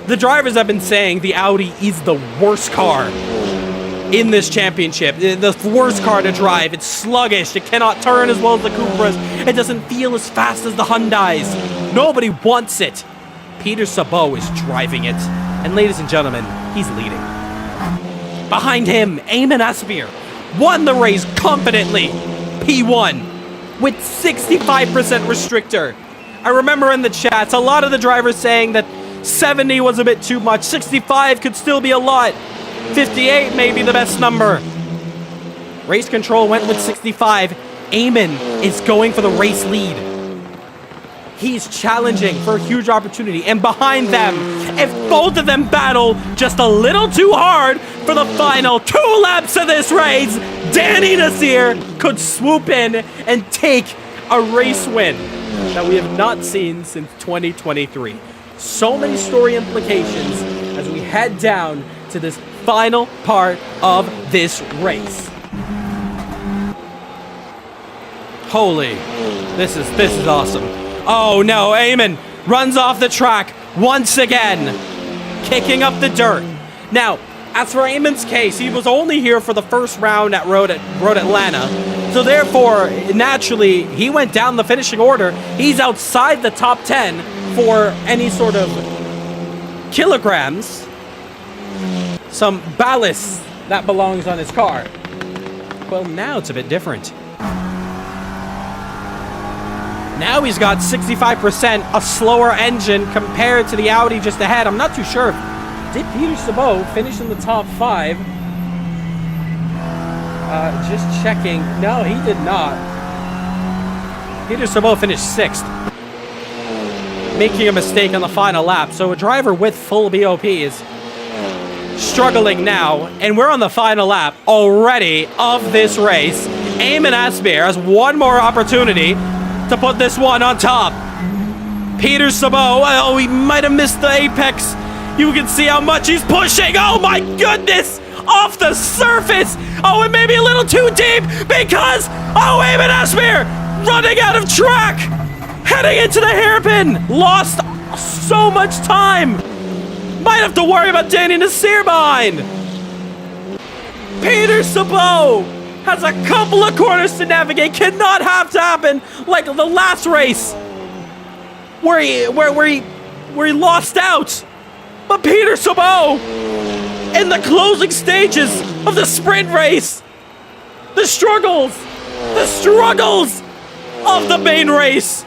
S3: the drivers have been saying the Audi is the worst car in this championship. The worst car to drive. It's sluggish. It cannot turn as well as the Cupras. It doesn't feel as fast as the Hyundais. Nobody wants it. Peter Sabot is driving it. And ladies and gentlemen, he's leading. Behind him, Eamon Asbir won the race confidently. P1 with 65% restrictor. I remember in the chats, a lot of the drivers saying that 70 was a bit too much. 65 could still be a lot. 58 may be the best number. Race control went with 65. Eamon is going for the race lead. He's challenging for a huge opportunity. And behind them, if both of them battle just a little too hard for the final 2 laps of this race, Danny Nasseir could swoop in and take a race win that we have not seen since 2023. So many story implications as we head down to this final part of this race. Holy, this is awesome. Oh no, Eamon runs off the track once again, kicking up the dirt. Now, as for Eamon's case, he was only here for the first round at Road Atlanta. So therefore, naturally, he went down the finishing order. He's outside the top 10 for any sort of kilograms, some ballast that belongs on his car. Well, now it's a bit different. Now he's got 65%, a slower engine compared to the Audi just ahead. I'm not too sure. Did Peter Sabot finish in the top 5? Just checking. No, he did not. Peter Sabot finished 6th. Making a mistake on the final lap. So a driver with full BOP is struggling now. And we're on the final lap already of this race. Eamon Asbir has one more opportunity to put this one on top. Peter Sabot, oh, he might have missed the apex. You can see how much he's pushing. Oh my goodness! Off the surface! Oh, it may be a little too deep because, oh, Eamon Asbir running out of track! Heading into the hairpin! Lost so much time! Might have to worry about Danny Nasseir behind! Peter Sabot has a couple of corners to navigate. Cannot have to happen like the last race where he lost out. But Peter Sabot in the closing stages of the sprint race, the struggles of the main race.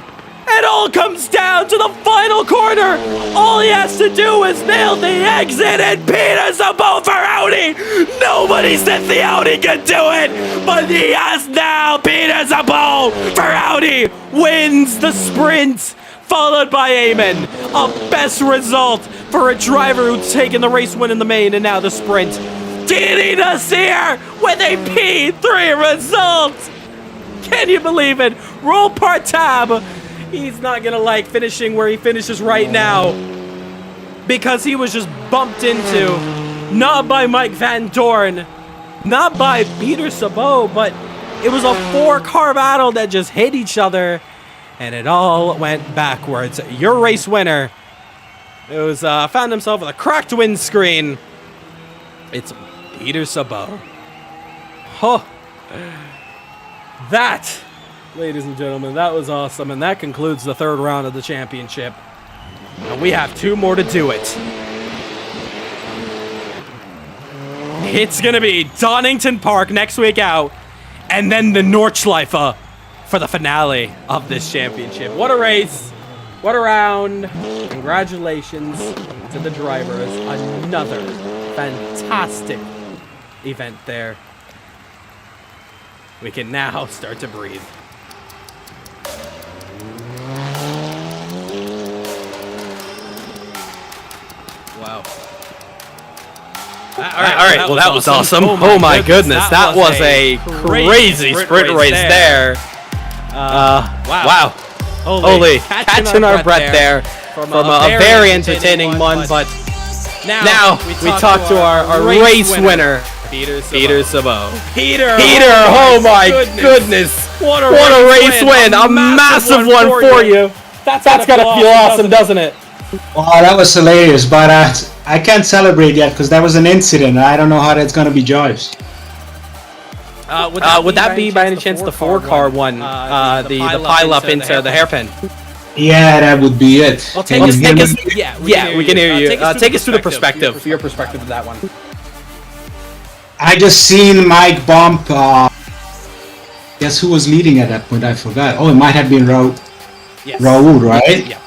S3: It all comes down to the final corner. All he has to do is nail the exit, and Peter Sabot for Audi. Nobody said the Audi could do it, but he has now. Peter Sabot for Audi wins the sprint, followed by Eamon. A best result for a driver who's taken the race win in the main and now the sprint. Danny Nasseir with a P3 result. Can you believe it? Rahul Pratap. He's not going to like finishing where he finishes right now because he was just bumped into, not by Mike Van Dorn, not by Peter Sabot, but it was a 4-car battle that just hit each other and it all went backwards. Your race winner, it was found himself with a cracked windscreen. It's Peter Sabot. Oh, that, ladies and gentlemen, that was awesome. And that concludes the 3rd round of the championship. And we have 2 more to do it. It's going to be Donington Park next week out, and then the Nordschleife for the finale of this championship. What a race. What a round. Congratulations to the drivers. Another fantastic event there. We can now start to breathe. Wow. All right. Well, that was awesome. Oh my goodness. That was a crazy sprint race there. Wow. Holy. Catching our breath there from a very entertaining one. But now we talk to our race winner, Peter Sabo. Peter, oh my goodness. What a race win. A massive one for you. That's gotta feel awesome, doesn't it?
S4: Wow, that was hilarious, but I can't celebrate yet because that was an incident. I don't know how that's going to be judged.
S3: Would that be by any chance the 4-car one? The pile up into the hairpin?
S4: Yeah, that would be it.
S3: Well, take us. Yeah, we can hear you. Take us through the perspective. Your perspective of that one.
S4: I just seen Mike bump. Guess who was leading at that point? I forgot. Oh, it might have been Rahul, right?
S3: Yeah.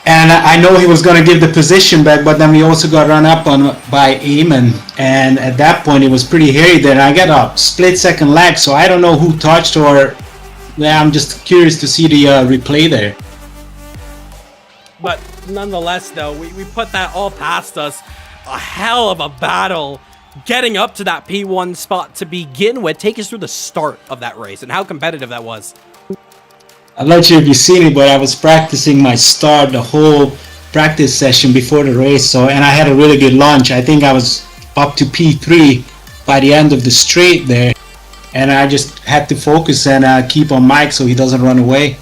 S4: And I know he was going to give the position back, but then we also got run up on by Eamon. And at that point, it was pretty hairy there. I got a split-second lag, so I don't know who touched or... Yeah, I'm just curious to see the replay there.
S3: But nonetheless, though, we put that all past us. A hell of a battle getting up to that P1 spot to begin with. Take us through the start of that race and how competitive that was.
S4: I'm not sure if you've seen it, but I was practicing my start the whole practice session before the race. And I had a really good launch. I think I was up to P3 by the end of the straight there. And I just had to focus and keep on Mike so he doesn't run away.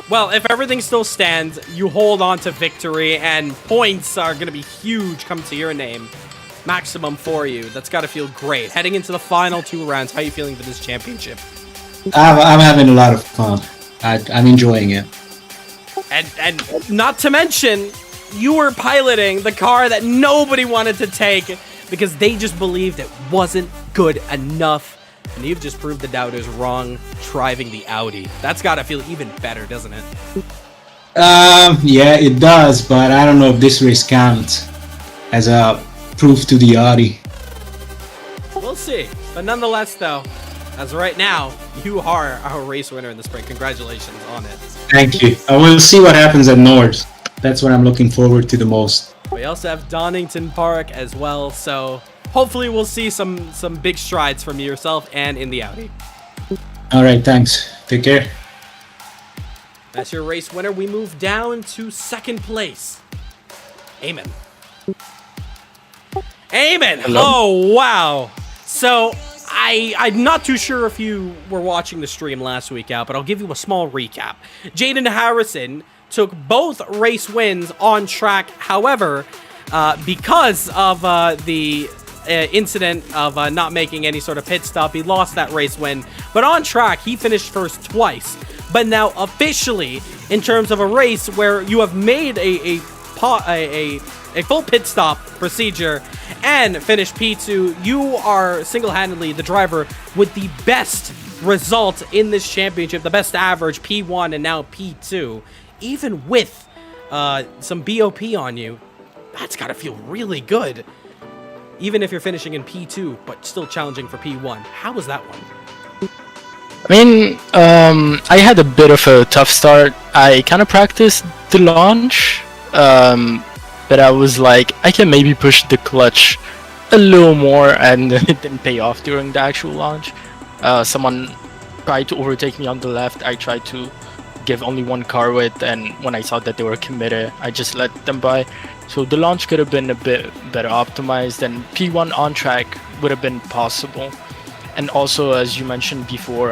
S3: Well, if everything still stands, you hold on to victory, and points are going to be huge come to your name. Maximum for you. That's got to feel great. Heading into the final 2 rounds, how are you feeling for this championship?
S4: I'm having a lot of fun. I'm enjoying it.
S3: And not to mention, you were piloting the car that nobody wanted to take because they just believed it wasn't good enough. And you've just proved the doubters wrong driving the Audi. That's got to feel even better, doesn't it?
S4: Yeah, it does, but I don't know if this race counts as a proof to the Audi.
S3: We'll see. But nonetheless, though, as of right now, you are our race winner in the sprint. Congratulations on it.
S4: Thank you. I will see what happens at Norris. That's what I'm looking forward to the most.
S3: We also have Donington Park as well, so hopefully we'll see some big strides from yourself and in the Audi.
S4: All right, thanks. Take care.
S3: That's your race winner. We move down to second place. Eamon.
S5: Hello.
S3: Oh, wow. So I'm not too sure if you were watching the stream last week out, but I'll give you a small recap. Jaden Harrison took both race wins on track. However, because of the incident of not making any sort of pit stop, he lost that race win. But on track, he finished first twice. But now officially, in terms of a race where you have made a full pit stop procedure and finished P2, you are single-handedly the driver with the best result in this championship, the best average, P1 and now P2. Even with some BOP on you, that's got to feel really good. Even if you're finishing in P2, but still challenging for P1. How was that one?
S5: I mean, I had a bit of a tough start. I kind of practiced the launch, but I was like, I can maybe push the clutch a little more, and it didn't pay off during the actual launch. Someone tried to overtake me on the left. I tried to give only one car width, and when I saw that they were committed, I just let them by. So the launch could have been a bit better optimized, and P1 on track would have been possible. And also, as you mentioned before,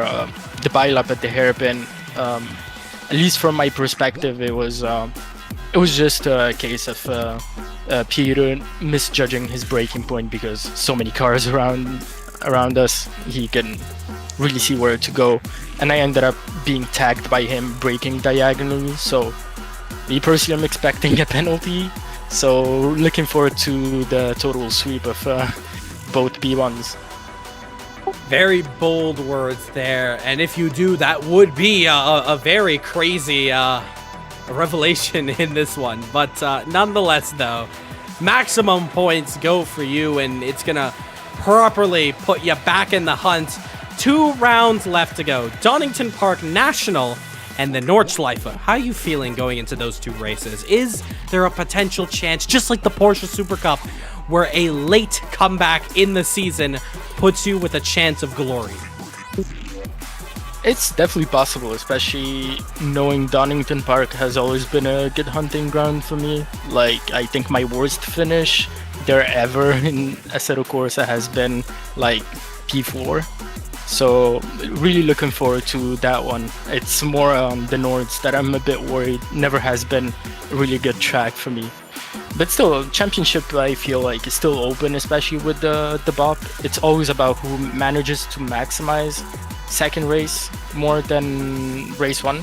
S5: the pile up at the hairpin, at least from my perspective, it was just a case of Peter misjudging his braking point because so many cars around us, he couldn't really see where to go, and I ended up being tagged by him braking diagonally. So me personally, I'm expecting a penalty. So looking forward to the total sweep of both B1s.
S3: Very bold words there, and if you do, that would be a very crazy revelation in this one. But nonetheless, though, maximum points go for you, and it's gonna properly put you back in the hunt. 2 rounds left to go. Donington Park National and the Nordschleife. How are you feeling going into those 2 races? Is there a potential chance, just like the Porsche Super Cup, where a late comeback in the season puts you with a chance of glory?
S5: It's definitely possible, especially knowing Donington Park has always been a good hunting ground for me. Like, I think my worst finish there ever in Assetto Corsa has been like P4. So really looking forward to that one. It's more on the Nords that I'm a bit worried. Never has been a really good track for me. But still, championship I feel like is still open, especially with the BOP. It's always about who manages to maximize second race more than race 1.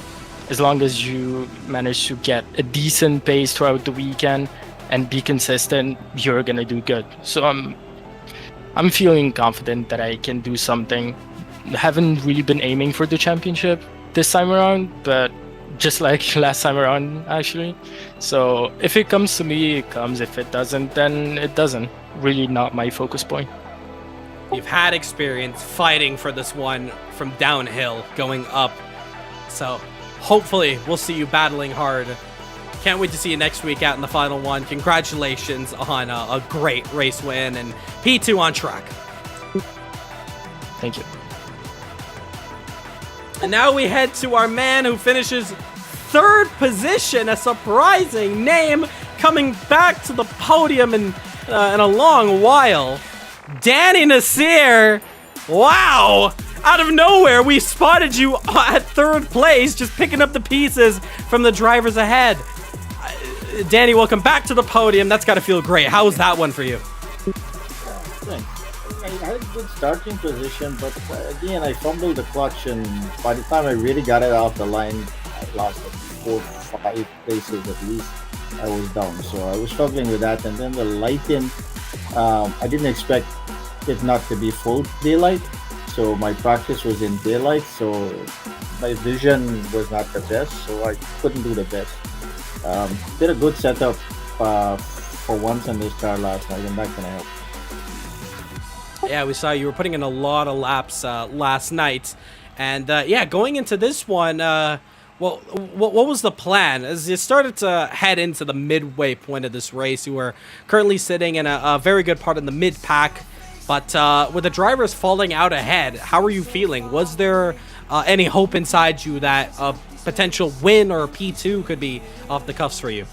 S5: As long as you manage to get a decent pace throughout the weekend and be consistent, you're gonna do good. So I'm feeling confident that I can do something. Haven't really been aiming for the championship this time around, but just like last time around, actually. So if it comes to me, it comes. If it doesn't, then it doesn't. Really not my focus point.
S3: You've had experience fighting for this one from downhill going up. So hopefully we'll see you battling hard. Can't wait to see you next week out in the final one. Congratulations on a great race win and P2 on track.
S5: Thank you.
S3: And now we head to our man who finishes 3rd position, a surprising name coming back to the podium in a long while. Danny Nasseir. Wow! Out of nowhere, we spotted you at 3rd place, just picking up the pieces from the drivers ahead. Danny, welcome back to the podium. That's got to feel great. How was that one for you?
S6: Thanks. I had a good starting position, but again, I fumbled the clutch, and by the time I really got it off the line, I lost like 4 or 5 places at least. I was down, so I was struggling with that. And then the lighting, I didn't expect it not to be full daylight, so my practice was in daylight, so my vision was not the best, so I couldn't do the best. Did a good setup for once in this car last night, and that kind of helped.
S3: Yeah, we saw you were putting in a lot of laps last night. And yeah, going into this one, well, what was the plan? As you started to head into the midway point of this race, you were currently sitting in a very good part in the mid-pack. But with the drivers falling out ahead, how are you feeling? Was there any hope inside you that a potential win or P2 could be off the cuffs for you?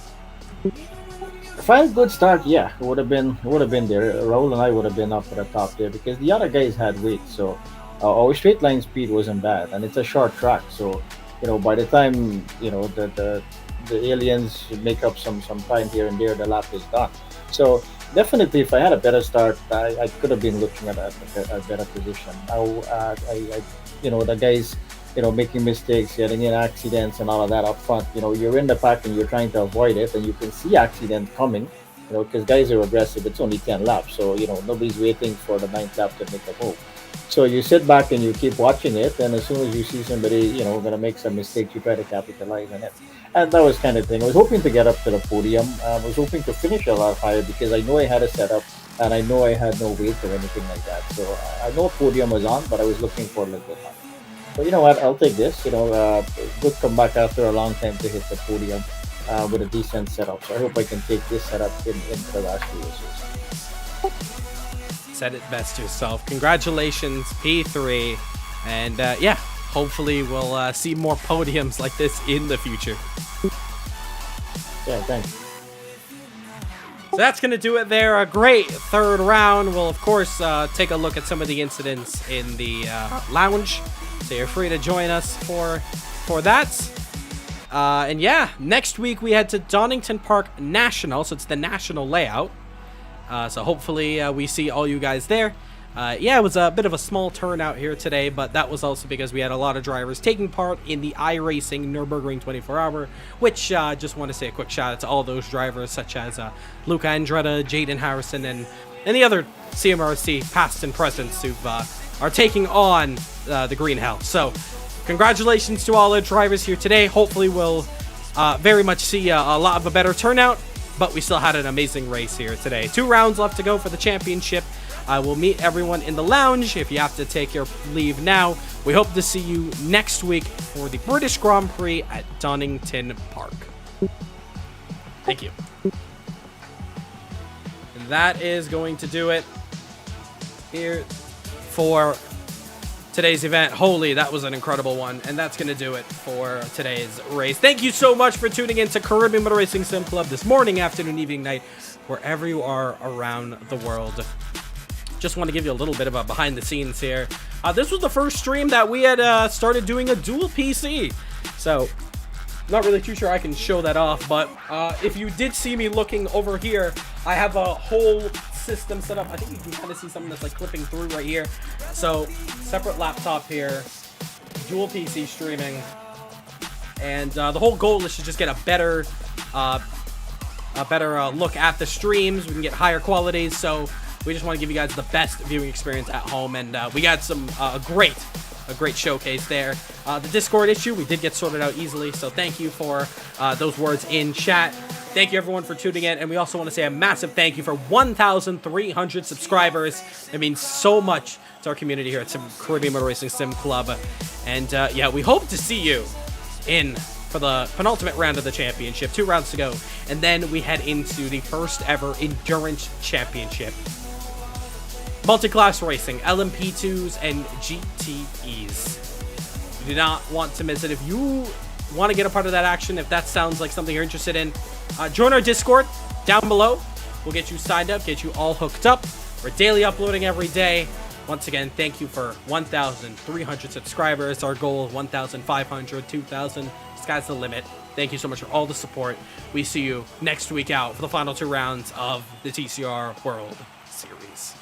S6: If I had a good start, yeah, it would have been there. Rahul and I would have been up at the top there because the other guys had weight, so our straight line speed wasn't bad, and it's a short track. So, by the time the aliens make up some time here and there, the lap is done. So definitely, if I had a better start, I could have been looking at a better position. The guys, making mistakes, getting in accidents and all of that up front. You're in the pack and you're trying to avoid it, and you can see accident coming, because guys are aggressive. It's only 10 laps, so, nobody's waiting for the 9th lap to make a move. So you sit back and you keep watching it, and as soon as you see somebody, going to make some mistakes, you try to capitalize on it. And that was kind of thing. I was hoping to get up to the podium. I was hoping to finish a lot higher because I know I had a setup and I know I had no weight or anything like that. So I know a podium was on, but I was looking for a little bit higher. But you know what? I'll take this. Good comeback after a long time to hit the podium with a decent setup. So I hope I can take this setup into the last few races.
S3: Said it best yourself. Congratulations, P3. And yeah, hopefully we'll see more podiums like this in the future.
S6: Yeah, thanks.
S3: So that's going to do it there. A great 3rd round. We'll, of course, take a look at some of the incidents in the lounge. So you're free to join us for that. And yeah, next week we head to Donington Park National. So it's the national layout. So hopefully we see all you guys there. Yeah, it was a bit of a small turnout here today, but that was also because we had a lot of drivers taking part in the iRacing Nürburgring 24-hour, which just want to say a quick shout out to all those drivers such as Luca Andretta, Jaden Harrison, and the other CMRC past and presents who are taking on the Green Hell. So congratulations to all the drivers here today. Hopefully we'll very much see a lot of a better turnout, but we still had an amazing race here today. 2 rounds left to go for the championship. I will meet everyone in the lounge. If you have to take your leave now, we hope to see you next week for the British Grand Prix at Donington Park. Thank you. And that is going to do it here for today's event. Holy, that was an incredible one. And that's going to do it for today's race. Thank you so much for tuning in to Caribbean Motor Racing Sim Club this morning, afternoon, evening, night, wherever you are around the world. Just want to give you a little bit of a behind the scenes here. This was the first stream that we had started doing a dual PC. So, not really too sure I can show that off, but if you did see me looking over here, I have a whole system set up. I think you can kind of see something that's like clipping through right here. So, separate laptop here, dual PC streaming, and the whole goal is to just get a better look at the streams. We can get higher qualities, so we just want to give you guys the best viewing experience at home, and we got some a great showcase there. The Discord issue, we did get sorted out easily, so thank you for those words in chat. Thank you everyone for tuning in, and we also want to say a massive thank you for 1,300 subscribers. It means so much to our community here at Caribbean Motor Racing Sim Club, and yeah, we hope to see you in for the penultimate round of the championship. 2 rounds to go, and then we head into the first ever Endurance Championship. Multi-class racing, LMP2s, and GTEs. You do not want to miss it. If you want to get a part of that action, if that sounds like something you're interested in, join our Discord down below. We'll get you signed up, get you all hooked up. We're daily uploading every day. Once again, thank you for 1,300 subscribers. Our goal is 1,500, 2,000. Sky's the limit. Thank you so much for all the support. We see you next week out for the final 2 rounds of the TCR World Series.